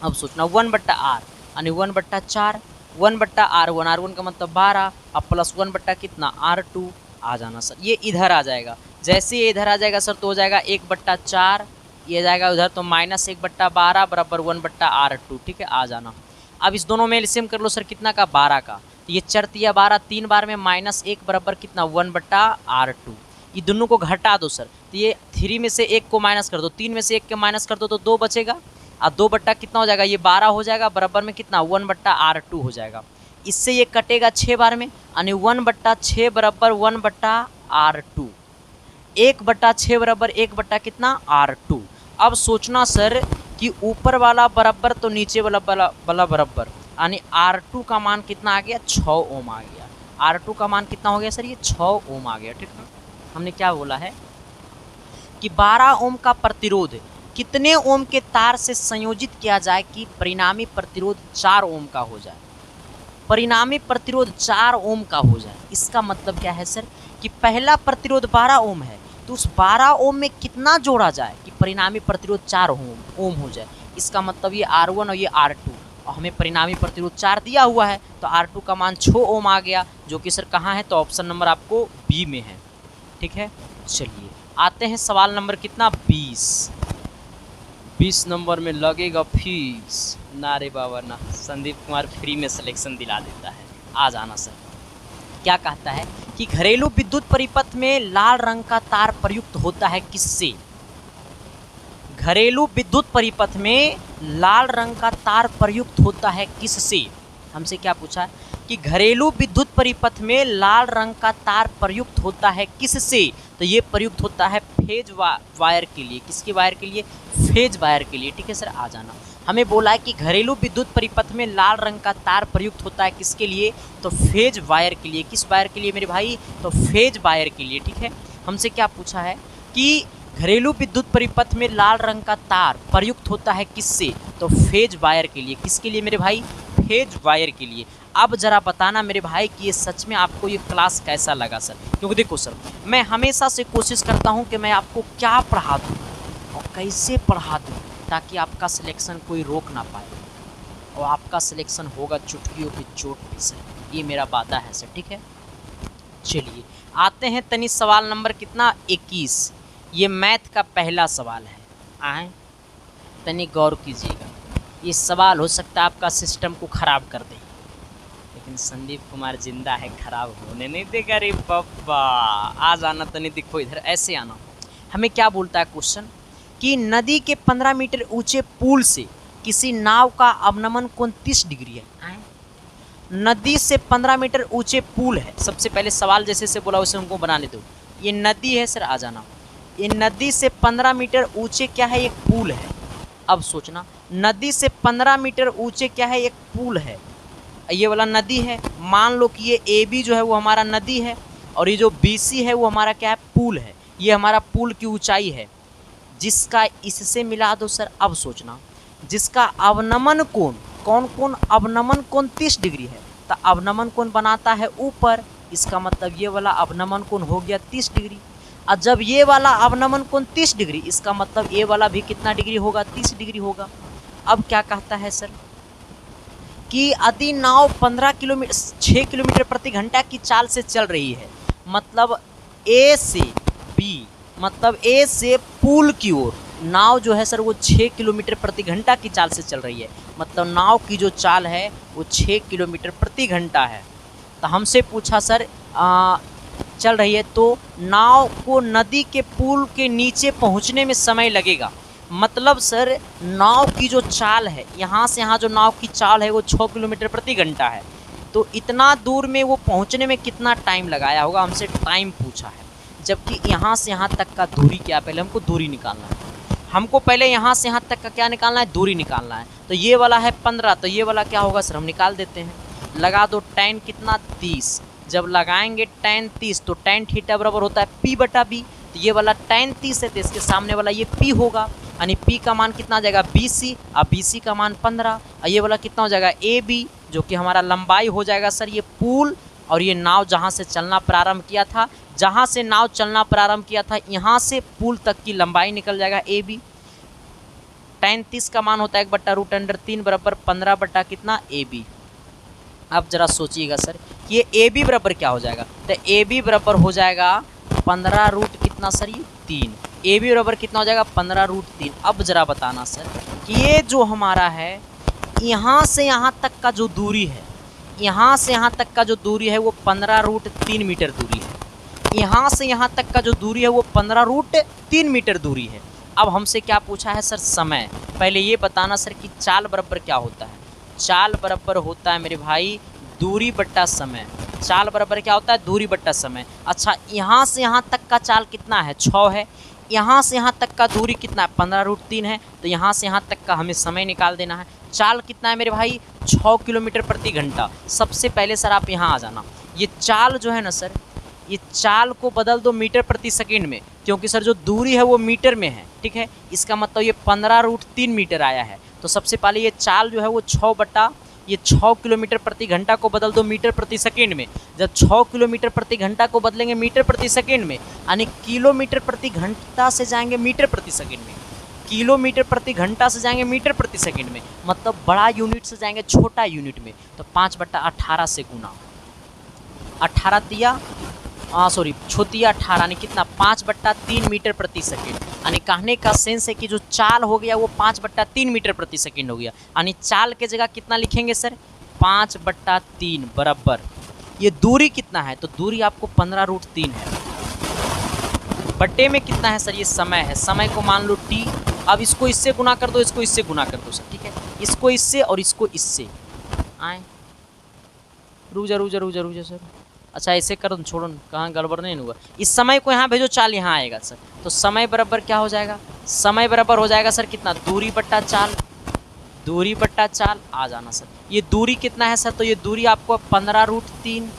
S1: अब सोचना 1/R यानी 1/4, 1/R1, R1 का मतलब 12, अब प्लस 1/ कितना R2। आ जाना सर, ये इधर आ जाएगा, जैसे ये इधर आ जाएगा सर तो हो जाएगा 1/4, ये जाएगा उधर तो -1/12 बराबर 1/R2। ठीक है, आ जाना। अब इस दोनों में एलसीएम कर लो सर, कितना का, 12 का, तो ये 4 × 12 3 बार में -1 बराबर कितना 1/R2। ये दोनों को घटा दो सर, तो ये 3 में से 1 को माइनस कर दो, 3 में से 1 के माइनस कर दो तो 2 बचेगा, और 2/ कितना हो जाएगा, ये 12 हो जाएगा, बराबर में कितना 1/R2 हो जाएगा। इससे ये कटेगा 6 बार में, यानी 1/6 बराबर 1/R2, 1/6 बराबर 1/ कितना R2। अब सोचना सर कि ऊपर वाला बराबर तो नीचे वाला बराबर, यानी R2 का मान कितना आ गया, 6 ओम आ गया। R2 का मान कितना हो गया सर, ये 6 ओम आ गया। ठीक है, हमने क्या बोला है कि 12 ओम का प्रतिरोध कितने ओम के तार से संयोजित किया जाए कि परिणामी प्रतिरोध 4 ओम का हो जाए, परिणामी प्रतिरोध 4 ओम का हो जाए। इसका मतलब क्या है सर कि पहला प्रतिरोध 12 ओम है, तो उस 12 ओम में कितना जोड़ा जाए कि परिणामी प्रतिरोध 4 ओम हो जाए। इसका मतलब ये R1 और ये R2, और हमें परिणामी प्रतिरोध 4 दिया हुआ है, तो R2 का मान 6 ओम आ गया, जो कि सर कहाँ है, तो ऑप्शन नंबर आपको बी में है। ठीक है, चलिए आते हैं सवाल नंबर कितना, 20 नंबर में लगेगा फीस। ना रे बाबा ना, संदीप कुमार फ्री में सिलेक्शन दिला देता है। आ जाना सर। क्या कहता है कि घरेलू विद्युत परिपथ में लाल रंग का तार प्रयुक्त होता है किससे। घरेलू विद्युत परिपथ में लाल रंग का तार प्रयुक्त होता है किससे। हमसे क्या पूछा है कि घरेलू विद्युत परिपथ में लाल रंग का तार प्रयुक्त होता है किससे, तो ये प्रयुक्त होता है फेज वायर के लिए। किसके वायर के लिए, फेज वायर के लिए। ठीक है सर, आ जाना। हमें बोला है कि घरेलू विद्युत परिपथ में लाल रंग का तार प्रयुक्त होता है किसके लिए, तो फेज वायर के लिए। किस वायर के लिए मेरे भाई, तो फेज वायर के लिए। ठीक है, हमसे क्या पूछा है कि घरेलू विद्युत परिपथ में लाल रंग का तार प्रयुक्त होता है किससे? तो फेज वायर के लिए। किसके लिए मेरे भाई? फेज वायर के लिए। अब ज़रा बताना मेरे भाई कि ये सच में आपको ये क्लास कैसा लगा सर? क्योंकि देखो सर, मैं हमेशा से कोशिश करता हूँ कि मैं आपको क्या पढ़ा दूँ और कैसे पढ़ा दूँ ताकि आपका सिलेक्शन कोई रोक ना पाए, और आपका सिलेक्शन होगा चुटकियों की चोट पे सर, ये मेरा वादा है सर। ठीक है, चलिए आते हैं तनी सवाल नंबर कितना? 21। ये मैथ का पहला सवाल है। आए तनी गौर कीजिएगा, ये सवाल हो सकता है आपका सिस्टम को ख़राब कर दे, लेकिन संदीप कुमार जिंदा है, ख़राब होने नहीं देगा रे बाबा। आ जाना तनी, देखो इधर ऐसे आना। हमें क्या बोलता है क्वेश्चन कि नदी के 15 मीटर ऊंचे पुल से किसी नाव का अवनमन कोण 30 डिग्री है। नदी से 15 मीटर ऊंचे पुल है। सबसे पहले सवाल जैसे से बोला उसे हमको बनाने दो। ये नदी है सर, आ जाना। ये नदी से 15 मीटर ऊंचे क्या है? एक पुल है। अब सोचना, नदी से 15 मीटर ऊंचे क्या है? एक पुल है। ये वाला नदी है। मान लो कि ये AB जो है वो हमारा नदी है, और ये जो BC है वो हमारा क्या है? पुल है। ये हमारा पुल की ऊंचाई है, जिसका इससे मिला दो सर। अब सोचना, जिसका अवनमन कोण, कौन कौन अवनमन कोण 30 डिग्री है, तो अवनमन कोण बनाता है ऊपर, इसका मतलब ये वाला अवनमन कोण हो गया 30 डिग्री। और जब ये वाला अवनमन कोण 30 डिग्री, इसका मतलब ये वाला भी कितना डिग्री होगा? 30 डिग्री होगा। अब क्या कहता है सर कि यदि नाव 6 किलोमीटर प्रति घंटा की चाल से चल रही है, मतलब A से B, मतलब A से पुल की ओर नाव जो है सर वो 6 किलोमीटर प्रति घंटा की चाल से चल रही है, मतलब नाव की जो चाल है वो 6 किलोमीटर प्रति घंटा है। तो हमसे पूछा सर चल रही है तो नाव को नदी के पुल के नीचे पहुंचने में समय लगेगा। मतलब सर नाव की जो चाल है, यहाँ से यहाँ जो नाव की चाल है वो 6 किलोमीटर प्रति घंटा है, तो इतना दूर में वो पहुँचने में कितना टाइम लगाया होगा, हमसे टाइम पूछा है। जबकि यहाँ से यहाँ तक का दूरी क्या, पहले हमको दूरी निकालना है। हमको पहले यहाँ से यहाँ तक का क्या निकालना है? दूरी निकालना है। तो ये वाला है 15, तो ये वाला क्या होगा सर? हम निकाल देते हैं। लगा दो tan कितना? 30। जब लगाएंगे tan 30 तो tan थीटा बराबर होता है P/B। तो ये वाला tan 30 है तो इसके सामने वाला ये P होगा, यानी P का मान कितना आ जाएगा? BC, और BC का मान 15, और ये वाला कितना हो जाएगा? AB, जो कि हमारा लंबाई हो जाएगा सर ये पुल, और ये नाव जहाँ से चलना प्रारंभ किया था, जहाँ से नाव चलना प्रारंभ किया था यहाँ से पुल तक की लंबाई निकल जाएगा AB। tan 30 का मान होता है 1/√3 बराबर 15 बटा कितना? AB। अब जरा सोचिएगा सर कि ये AB बराबर क्या हो जाएगा? तो AB बराबर हो जाएगा 15 कितना सर? ये 3। AB बराबर कितना हो जाएगा? 15√3। अब जरा बताना सर कि ये जो हमारा है यहाँ से यहाँ तक का जो दूरी है, यहाँ से यहाँ तक का जो दूरी है वो 15√3 मीटर दूरी है। यहाँ से यहाँ तक का जो दूरी है वो 15√3 मीटर दूरी है। अब हमसे क्या पूछा है सर? समय। पहले ये बताना सर कि चाल बराबर क्या होता है? चाल बराबर होता है मेरे भाई दूरी बट्टा समय। चाल बराबर क्या होता है? दूरी बट्टा समय। अच्छा, यहाँ से यहाँ तक का चाल कितना है? 6 है। यहाँ से यहाँ तक का दूरी कितना है? 15√3 है। तो यहाँ से यहाँ तक का हमें समय निकाल देना है। चाल कितना है मेरे भाई? 6 किलोमीटर प्रति घंटा। सबसे पहले सर आप यहाँ आ जाना। ये चाल जो है ना सर, ये चाल को बदल दो मीटर प्रति सेकेंड में, क्योंकि सर जो दूरी है वो मीटर में है। ठीक है, इसका मतलब ये 15√3 मीटर आया है। तो सबसे पहले ये चाल जो है वो 6 किलोमीटर प्रति घंटा को बदल दो मीटर प्रति सेकेंड में। जब 6 किलोमीटर प्रति घंटा को बदलेंगे मीटर प्रति सेकेंड में, यानी किलोमीटर प्रति घंटा से जाएंगे मीटर प्रति सेकेंड में, किलोमीटर प्रति घंटा से जाएंगे मीटर प्रति सेकेंड में, मतलब बड़ा यूनिट से जाएंगे छोटा यूनिट में। तो 5/18 से गुना 18 दिया, छोटिया 18 यानी कितना? 5/3 मीटर प्रति सेकेंड। यानी कहने का सेंस है कि जो चाल हो गया वो 5/3 मीटर प्रति सेकेंड हो गया। यानी चाल के जगह कितना लिखेंगे सर? 5/3 बराबर ये दूरी कितना है? तो दूरी आपको 15√3 है। बट्टे में कितना है सर? ये समय है। समय को मान लो T। अब इसको इससे गुना कर दो, इसको इससे गुना कर दो सर। ठीक है, इसको इससे और इसको इससे। आए रुक जा सर। अच्छा ऐसे कर दो, छोड़ो, कहाँ गड़बड़ नहीं होगा। इस समय को यहाँ भेजो, चाल यहाँ आएगा सर। तो समय बराबर क्या हो जाएगा? समय बराबर हो जाएगा सर कितना? दूरी बट्टा चाल। दूरी बट्टा चाल आ जाना सर। ये दूरी कितना है सर? तो ये दूरी आपको 15√3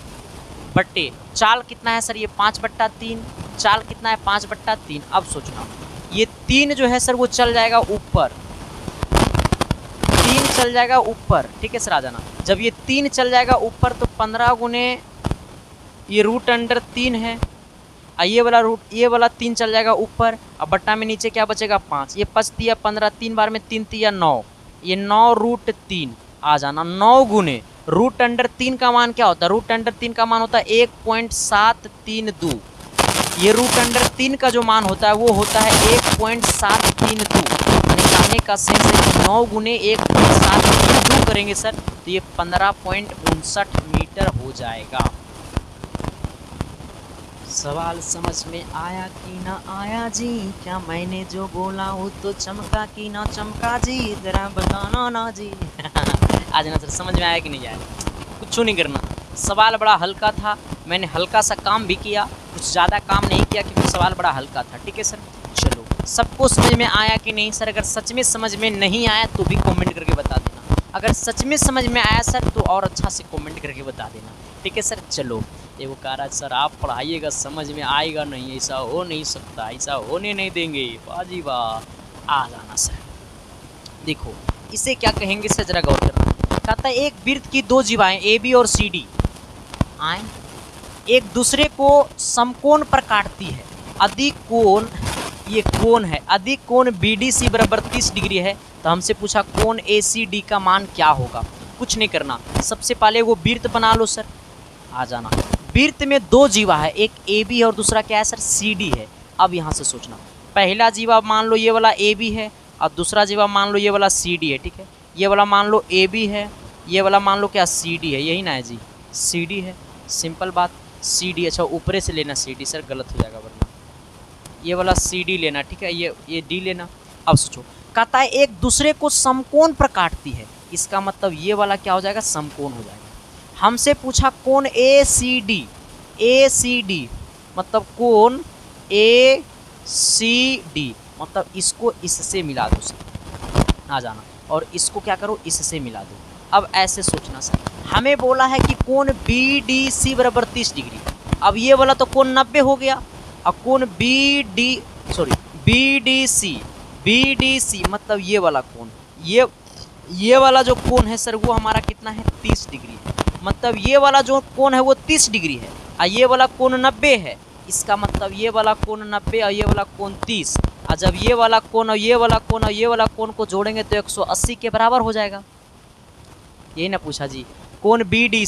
S1: बट्टे चाल कितना है सर? ये 5/3। चाल कितना है 5/3। अब सोचना ये 3 जो है सर वो चल जाएगा ऊपर, 3 चल जाएगा ऊपर, ठीक है सर आ जाना। जब ये 3 चल जाएगा ऊपर तो 15 गुने ये √3 है, ये वाला 3 चल जाएगा ऊपर, अब बट्टा में नीचे क्या बचेगा 5, ये 5 तिया 15, 3 बार में 3 तिया 9, ये 9√3 आ जाना। 9 गुने √3 का मान क्या होता है, √3 का मान होता है 1.732। ये √3 का जो मान होता है वो होता है 1.732। निकालने का सेंस है कि 9 गुने 1.732 करेंगे सर तो ये 15.59 मीटर हो जाएगा। सवाल समझ में आया कि ना आया जी, क्या मैंने जो बोला वो तो चमका कि ना चमका जी, जरा बताना ना जी। आज ना सर समझ में आया कि नहीं आया, कुछ नहीं करना, सवाल बड़ा हल्का था, मैंने हल्का सा काम भी किया, कुछ ज़्यादा काम नहीं किया क्योंकि सवाल बड़ा हल्का था, ठीक है सर। चलो सबको समझ में आया कि नहीं सर, अगर सच में समझ में नहीं आया तो भी कमेंट करके बता देना, अगर सच में समझ में आया सर तो और अच्छा से कमेंट करके बता देना, ठीक है सर। चलो ये वो कह रहा है सर आप पढ़ाइएगा समझ में आएगा नहीं, ऐसा हो नहीं सकता, ऐसा होने नहीं देंगे, बाजी वाह आ जाना सर। देखो इसे क्या कहेंगे सर, जरा गौर करना। कहता है एक वृत्त की 2 जीवाएं ए बी और सी डी आए एक दूसरे को समकोण पर काटती है, अधिक कोण ये कोण है, अधिक कोण बी डी सी बराबर 30 डिग्री है, तो हमसे पूछा कोण ए सी डी का मान क्या होगा। कुछ नहीं करना, सबसे पहले वो वृत्त बना लो सर, आ जाना। वृत्त में 2 जीवा है, एक ए बी है और दूसरा क्या है सर सी डी है। अब यहाँ से सोचना, पहला जीवा मान लो ये वाला ए बी है और दूसरा जीवा मान लो ये वाला सी डी है, ठीक है। ये वाला मान लो ए बी है, ये वाला मान लो क्या सी डी है, यही ना है जी सी डी है, सिंपल बात सी डी। अच्छा ऊपरे से लेना सी डी सर, गलत हो जाएगा वरना, ये वाला सी डी लेना, ठीक है, ये डी लेना। अब सोचो कहता है एक दूसरे को समकोण पर काटती है, इसका मतलब ये वाला क्या हो जाएगा समकोण हो जाएगा। हमसे पूछा कोण ए सी डी मतलब कोण ए सी डी मतलब इसको इससे मिला दो सर, आ जाना, और इसको क्या करो इससे मिला दो। अब ऐसे सोचना सर, हमें बोला है कि कोण बी डी सी बराबर 30 डिग्री, अब ये वाला तो कोण 90 हो गया, और कोण बी डी सी मतलब ये वाला कोण, ये वाला जो कोण है सर वो हमारा कितना है 30 डिग्री, मतलब ये वाला जो कोण है वो 30 डिग्री है और ये वाला कोण 90 है, इसका मतलब ये वाला कोण 90 और ये वाला कोण 30, और जब ये वाला कोण और ये वाला कोण और ये वाला कोण को जोड़ेंगे तो 180 के बराबर हो जाएगा। यही ना पूछा जी, कोण बी डी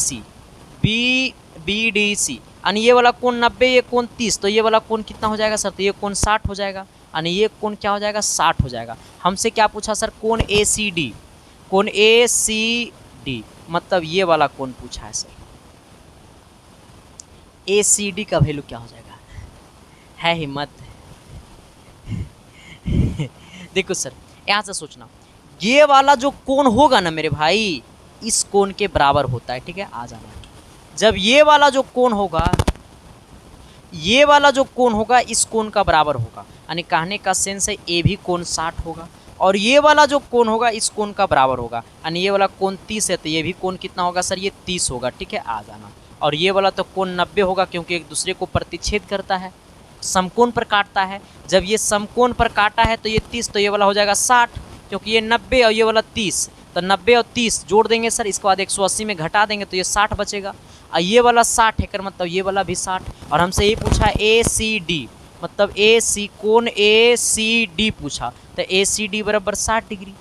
S1: सी यानी ये वाला कोण 90 ये कोण 30, तो ये वाला कोण कितना हो जाएगा सर, तो ये कोण 60 हो जाएगा, यानी ये कोण क्या हो जाएगा 60 हो जाएगा। हमसे क्या पूछा सर कोण ए सी डी मतलब ये वाला कोण पूछा है सर, ए सी डी का वैल्यू क्या हो जाएगा, है हिम्मत। देखो सर यहाँ से सोचना, ये वाला जो कोण होगा ना मेरे भाई इस कोण के बराबर होता है, ठीक है आ जाना। जब ये वाला जो कोण होगा इस कोण का बराबर होगा, यानी कहने का सेंस है ए भी कोण 60 होगा, और ये वाला जो कोण होगा इस कोण का बराबर होगा, यानी ये वाला कोण 30 है तो ये भी कोण कितना होगा सर, ये 30 होगा, ठीक है आ जाना। और ये वाला तो कोण 90 होगा क्योंकि एक दूसरे को प्रतिच्छेद करता है, समकोण पर काटता है। जब ये समकोण पर काटा है तो ये 30, तो ये वाला हो जाएगा 60, क्योंकि ये 90 और ये वाला 30, तो 90 और 30 जोड़ देंगे सर, इसके बाद 180 में घटा देंगे तो ये 60 बचेगा, और ये वाला 60 है कर मतलब ये वाला भी 60। और हमसे ये पूछा ए सी डी मतलब कोण ए सी डी पूछा, तो ए सी डी बराबर 60 डिग्री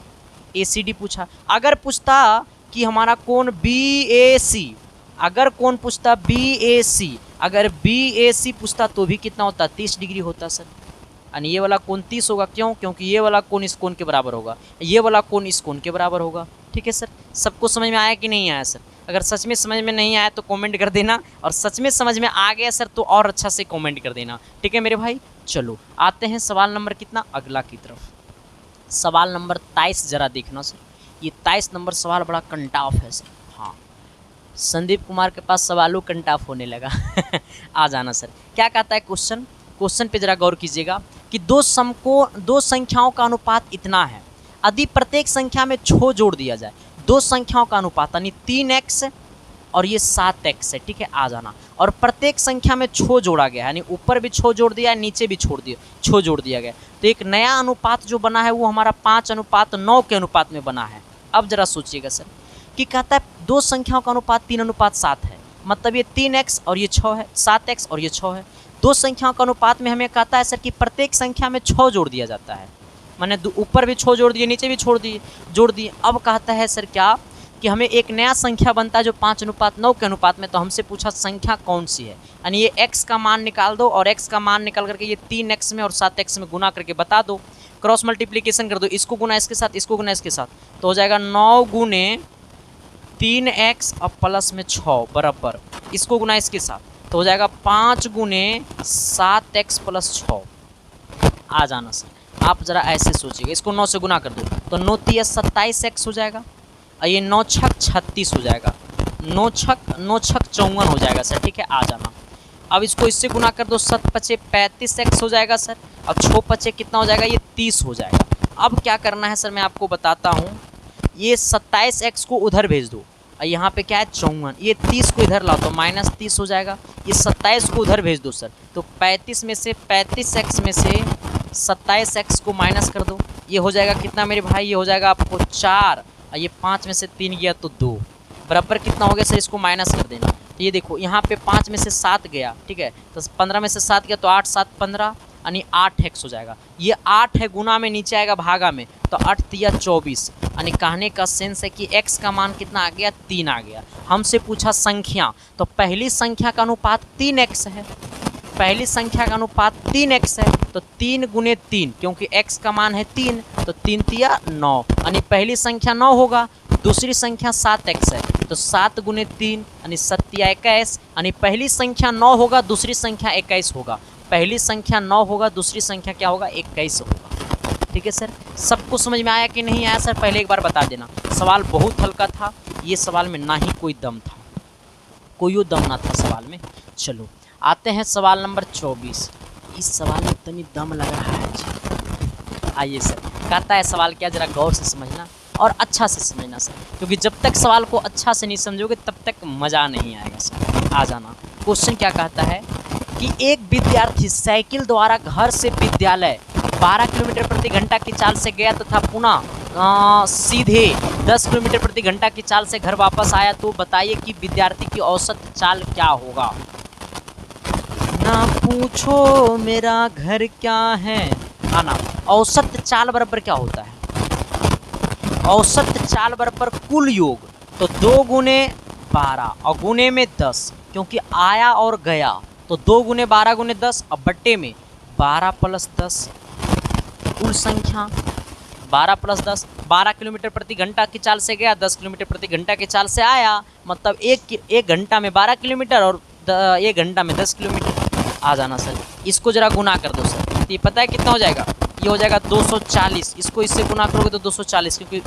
S1: ए सी डी पूछा। अगर पूछता कि हमारा कोण बी ए सी, अगर कोण पूछता बी ए सी, अगर बी ए सी पूछता तो भी कितना होता 30 डिग्री होता सर, यानी ये वाला कोण 30 होगा, क्यों क्योंकि ये वाला कोण इस कोण के बराबर होगा, ये वाला कोण इस कोण के बराबर होगा, ठीक है सर। सबको समझ में आया कि नहीं आया सर, अगर सच में समझ में नहीं आया तो कमेंट कर देना, और सच में समझ में आ गया सर तो और अच्छा से कमेंट कर देना, ठीक है मेरे भाई। चलो आते हैं सवाल नंबर कितना अगला की तरफ, सवाल नंबर 23 जरा देखना सर, ये 23 नंबर सवाल बड़ा कंटाफ है सर। हाँ संदीप कुमार के पास सवालों कंटाफ होने लगा। आ जाना सर, क्या कहता है क्वेश्चन पे जरा गौर कीजिएगा कि दो संख्याओं का अनुपात इतना है, यदि प्रत्येक संख्या में 6 जोड़ दिया जाए, दो संख्याओं का अनुपात यानी 3x और ये 7x है, ठीक है, आ जाना। और प्रत्येक संख्या में छो जोड़ा गया है, यानी ऊपर भी छो जोड़ दिया है, नीचे भी छो जोड़ दिया गया। तो एक नया अनुपात जो बना है वो हमारा 5:9 के अनुपात में बना है। अब जरा सोचिएगा सर कि कहता है दो संख्याओं का अनुपात 3:7 है, मतलब ये 3x और ये 6 है, 7x और ये 6 है। दो संख्याओं का अनुपात में हमें कहता है सर कि प्रत्येक संख्या में 6 जोड़ दिया जाता है, मैंने ऊपर भी 6 जोड़ दिए, नीचे भी जोड़ दिए। अब कहता है सर क्या कि हमें एक नया संख्या बनता है जो 5:9 के अनुपात में। तो हमसे पूछा संख्या कौन सी है, यानी ये x का मान निकाल दो और x का मान निकाल करके ये 3x में और 7x में गुना करके बता दो, क्रॉस मल्टीप्लिकेशन कर दो, इसको गुना इसके साथ, इसको गुना इसके साथ, तो हो जाएगा 9 गुने 3x और प्लस में 6 बराबर, इसको गुना इसके साथ तो हो जाएगा 5 गुने 7x प्लस 6। आ जाना सर, आप ज़रा ऐसे सोचिएगा, इसको 9 से गुना कर दो तो 9 × 27x हो जाएगा और ये 9 × 6 = 36 हो जाएगा, 9 × 6 = 54 हो जाएगा सर, ठीक है, आ जाना। अब इसको इससे गुना कर दो, 7 × 5 = 35x हो जाएगा सर, अब 6 × 5 कितना हो जाएगा, ये 30 हो जाएगा। अब क्या करना है सर मैं आपको बताता हूँ, ये 27x को उधर भेज दो और यहाँ पे क्या है 54, ये 30 को इधर लाओ तो -30 हो जाएगा, ये 27 को उधर भेज दो सर, तो 35 में से 35x में से 27x को माइनस कर दो, ये हो जाएगा कितना मेरे भाई, ये हो जाएगा आपको 4 और ये 5 में से 3 गया तो 2 बराबर कितना हो गया सर, इसको माइनस कर देना। तो ये देखो यहाँ पे 5 में से 7 गया, ठीक है, तो 15 में से 7 गया तो 8 × 7 = 15 यानी 8x हो जाएगा। ये 8 है, गुना में नीचे आएगा भागा में, तो 8 × 3 = 24, यानी कहने का सेंस है कि x का मान कितना आ गया, 3 आ गया। हमसे पूछा संख्या, तो पहली संख्या का अनुपात 3x है, पहली संख्या का अनुपात 3x है, तो 3 गुने 3, क्योंकि x का मान है 3, तो 3 × 3 = 9, यानी पहली संख्या 9 होगा, दूसरी संख्या 7x है, तो 7 गुने 3 यानी 7 × 21, यानी पहली संख्या 9 होगा, दूसरी संख्या 21 होगा, पहली संख्या 9 होगा, दूसरी संख्या क्या होगा, 21 होगा। ठीक है सर, सबको समझ में आया कि नहीं आया सर, पहले एक बार बता देना। सवाल बहुत हल्का था, ये सवाल में ना ही कोई दम था, कोई दम ना था सवाल में। चलो आते हैं सवाल नंबर 24। इस सवाल में तनी दम लग रहा है जी। आइए सर, कहता है सवाल क्या, जरा गौर से समझना और अच्छा से समझना सर, क्योंकि जब तक सवाल को अच्छा से नहीं समझोगे तब तक मज़ा नहीं आएगा सर। आ जाना, क्वेश्चन क्या कहता है कि एक विद्यार्थी साइकिल द्वारा घर से विद्यालय 12 किलोमीटर प्रति घंटा की चाल से गया तथा पुनः सीधे 10 किलोमीटर प्रति घंटा की चाल से घर वापस आया, तो बताइए कि विद्यार्थी की औसत चाल क्या होगा। ना पूछो मेरा घर क्या है, आना। औसत चाल बराबर क्या होता है, औसत चाल बराबर कुल योग, तो 2 गुने 12 और गुने में 10, क्योंकि आया और गया, तो 2 गुने 12 गुने 10 और बट्टे में 12 + 10, कुल संख्या 12 + 10। 12 किलोमीटर प्रति घंटा की चाल से गया, 10 किलोमीटर प्रति घंटा की चाल से आया, मतलब एक घंटा में 12 किलोमीटर और 1 घंटा में 10 किलोमीटर। आ जाना सर, इसको जरा गुना कर दो सर, तो ये पता है कितना हो जाएगा, ये हो जाएगा 240, इसको इससे गुना करोगे तो 240, क्योंकि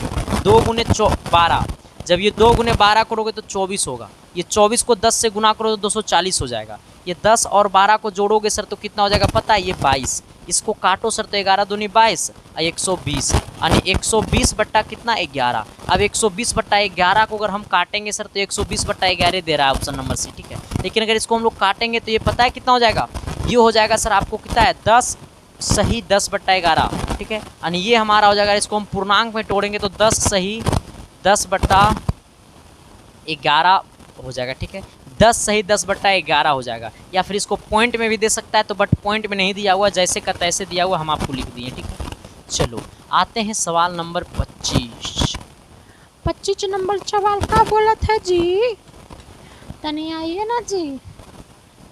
S1: 2 गुने 12, जब ये 2 गुने 12 करोगे तो 24 होगा, ये 24 को 10 से गुना करो तो 240 हो जाएगा, ये 10 और 12 को जोड़ोगे सर तो कितना हो जाएगा पता है, ये 22, इसको काटो सर तो 11 दूनी 22 और 120, यानी 120 बट्टा कितना 11। अब 120 बट्टा 11 को अगर हम काटेंगे सर तो 120 बट्टा 11 दे रहा है ऑप्शन नंबर सी, ठीक है। लेकिन अगर इसको हम लोग काटेंगे तो ये पता है कितना हो जाएगा, ये हो जाएगा सर आपको कितना है 10 सही 10 बट्टा 11, ठीक है, यानी ये हमारा हो जाएगा, इसको हम पूर्णांक में तोड़ेंगे तो 10 सही 10 बट्टा 11 हो जाएगा, ठीक है, 10 सही 10 बट्टा 11 हो जाएगा। या फिर इसको पॉइंट में भी दे सकता है, तो बट पॉइंट में नहीं दिया हुआ, जैसे का तैसे दिया हुआ, हम आपको लिख दिए, ठीक है। चलो आते हैं सवाल नंबर 25।
S2: 25 नंबर सवाल का बोला था जी, तनी आइए ना जी,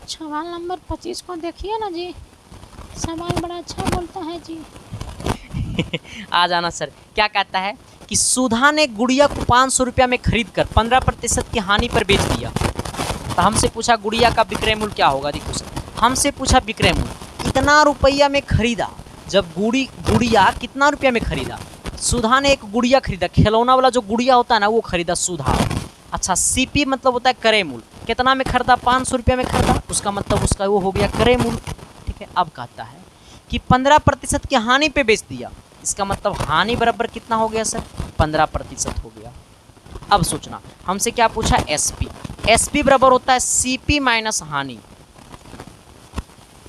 S2: सवाल नंबर 25 को देखिए ना जी, सवाल बड़ा अच्छा बोलता है जी।
S1: आ जाना सर, क्या कहता है कि सुधा ने गुड़िया को 500 रुपया में खरीद कर 15% की हानि पर बेच दिया। तो हमसे पूछा गुड़िया का विक्रय मूल्य क्या होगा। देखो सर, हमसे पूछा विक्रय मूल्य कितना रुपया में खरीदा, जब गुड़िया कितना रुपया में खरीदा, सुधा ने एक गुड़िया खरीदा, खिलौना वाला जो गुड़िया होता है ना वो खरीदा सुधा। अच्छा, सीपी मतलब होता है क्रय मूल्य, कितना में खरीदा 500 रुपया में खरीदा, उसका मतलब उसका वो हो गया क्रय मूल्य, ठीक है। अब कहता है कि 15% की हानि पे बेच दिया, इसका मतलब हानि बराबर कितना हो गया सर 15% हो गया। अब सोचना, हमसे क्या पूछा, एसपी। एसपी बराबर होता है सीपी माइनस हानि।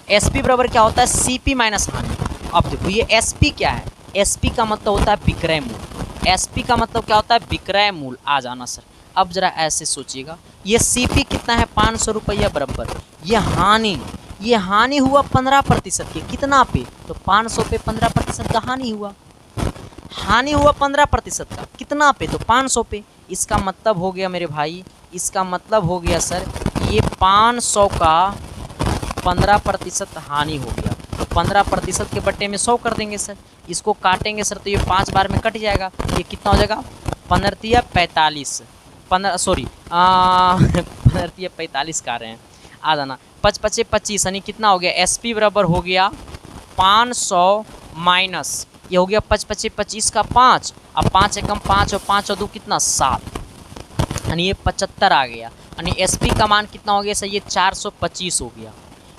S1: एसपी बराबर क्या होता है, सीपी माइनस हानि। अब देखो ये एसपी क्या है, एसपी का मतलब होता है विक्रय मूल्य। एसपी का मतलब क्या होता है, विक्रय मूल्य। आ जाना सर, अब जरा ऐसे सोचिएगा, ये सीपी कितना है, 500 रुपया बराबर, ये हानि हुआ 15% के, कितना पे, तो 500 पे 15% का हानि हुआ। हानि हुआ 15% का, कितना पे, तो 500 पे। इसका मतलब हो गया मेरे भाई, इसका मतलब हो गया सर, ये 500 का 15% हानि हो गया, तो 15% के बट्टे में 100 कर देंगे सर। इसको काटेंगे सर तो ये 5 बार में कट जाएगा, ये कितना हो जाएगा, 15 45, 45 का रहे हैं, आ जाना, 5 5 25 यानी कितना हो गया, एसपी बराबर हो गया 500 माइनस, ये हो गया 5 5 25 का 5, अब 5 एकम 5 और 5 और 2 कितना 7, यानी ये 75 आ गया। यानी एसपी का मान कितना हो गया सर, ये 425 हो गया।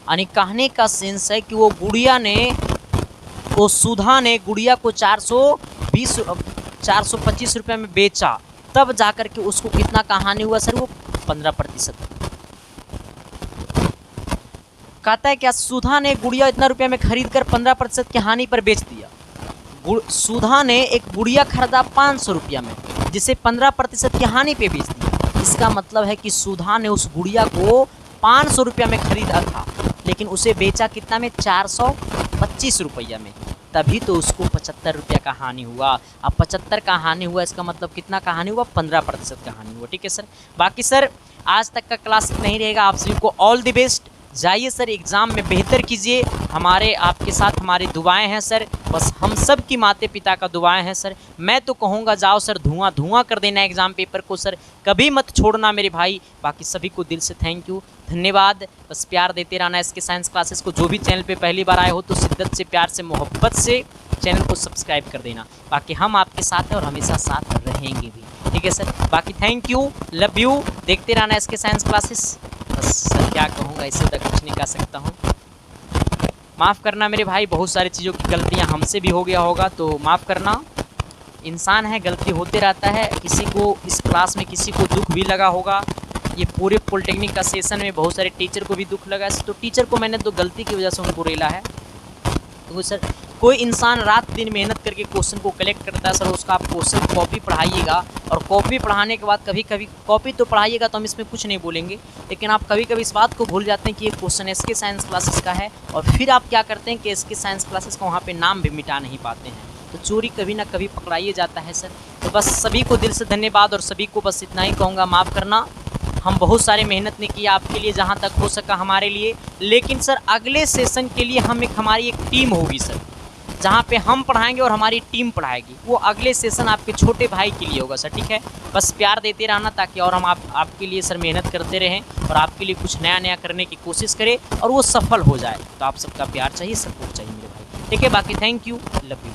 S1: यानी कहने का सेंस है कि वो सुधा ने गुड़िया को 425 रुपये में बेचा, तब जाकर के उसको कितना का हानि हुआ सर, वो 15%। कहता है क्या, सुधा ने गुड़िया इतना रुपये में खरीद कर 15% की हानि पर बेच दिया। सुधा ने एक गुड़िया खरीदा 500 रुपया में, जिसे 15% की हानि पे बेच दिया। इसका मतलब है कि सुधा ने उस गुड़िया को 500 रुपया में खरीदा था, लेकिन उसे बेचा कितना में, 425 रुपया में, तभी तो उसको 75 रुपया का हानि हुआ। अब 75 का हानि हुआ, इसका मतलब कितना का हानि हुआ, 15% का हानि हुआ। ठीक है सर, बाकी सर आज तक का क्लास नहीं रहेगा। आप सभी को ऑल द बेस्ट, जाइए सर एग्ज़ाम में बेहतर कीजिए। हमारे आपके साथ हमारी दुआएं हैं सर, बस हम सब की माते पिता का दुआएं हैं सर। मैं तो कहूँगा जाओ सर, धुआं धुआं कर देना एग्ज़ाम पेपर को सर, कभी मत छोड़ना मेरे भाई। बाकी सभी को दिल से थैंक यू, धन्यवाद। बस प्यार देते रहना इसके साइंस क्लासेस को। जो भी चैनल पे पहली बार आए हो तो शिद्दत से, प्यार से, मोहब्बत से चैनल को सब्सक्राइब कर देना। बाकी हम आपके साथ हैं और हमेशा साथ रहेंगे भी। ठीक है सर, बाकी थैंक यू, लव यू, देखते रहना इसके साइंस क्लासेस। बस सर क्या कहूँगा, इससे तक कुछ नहीं कह सकता हूँ। माफ़ करना मेरे भाई, बहुत सारी चीज़ों की गलतियाँ हमसे भी हो गया होगा, तो माफ़ करना। इंसान है, गलती होते रहता है। किसी को इस क्लास में किसी को दुख भी लगा होगा। ये पूरे पॉलिटेक्निक का सेशन में बहुत सारे टीचर को भी दुख लगा, तो टीचर को मैंने तो गलती की वजह से उनको रेला है। तो सर कोई इंसान रात दिन मेहनत करके क्वेश्चन को कलेक्ट करता है सर, उसका आप क्वेश्चन कॉपी पढ़ाइएगा, और कॉपी पढ़ाने के बाद कभी कभी कॉपी तो पढ़ाइएगा तो हम इसमें कुछ नहीं बोलेंगे, लेकिन आप कभी कभी इस बात को भूल जाते हैं कि ये क्वेश्चन एसके साइंस क्लासेस का है, और फिर आप क्या करते हैं कि एसके साइंस क्लासेस का वहाँ पे नाम भी मिटा नहीं पाते हैं। तो चोरी कभी ना कभी पकड़ाइए जाता है सर। तो बस सभी को दिल से धन्यवाद, और सभी को बस इतना ही कहूँगा, माफ़ करना। हम बहुत सारे मेहनत ने किया आपके लिए, जहाँ तक हो सका हमारे लिए, लेकिन सर अगले सेशन के लिए हमारी एक टीम होगी सर, जहाँ पे हम पढ़ाएंगे और हमारी टीम पढ़ाएगी। वो अगले सेशन आपके छोटे भाई के लिए होगा सर। ठीक है, बस प्यार देते रहना, ताकि और हम आपके लिए सर मेहनत करते रहें और आपके लिए कुछ नया नया करने की कोशिश करें और वो सफल हो जाए। तो आप सबका प्यार चाहिए, सपोर्ट चाहिए मेरे भाई। ठीक है, बाकी थैंक यू, लव यू।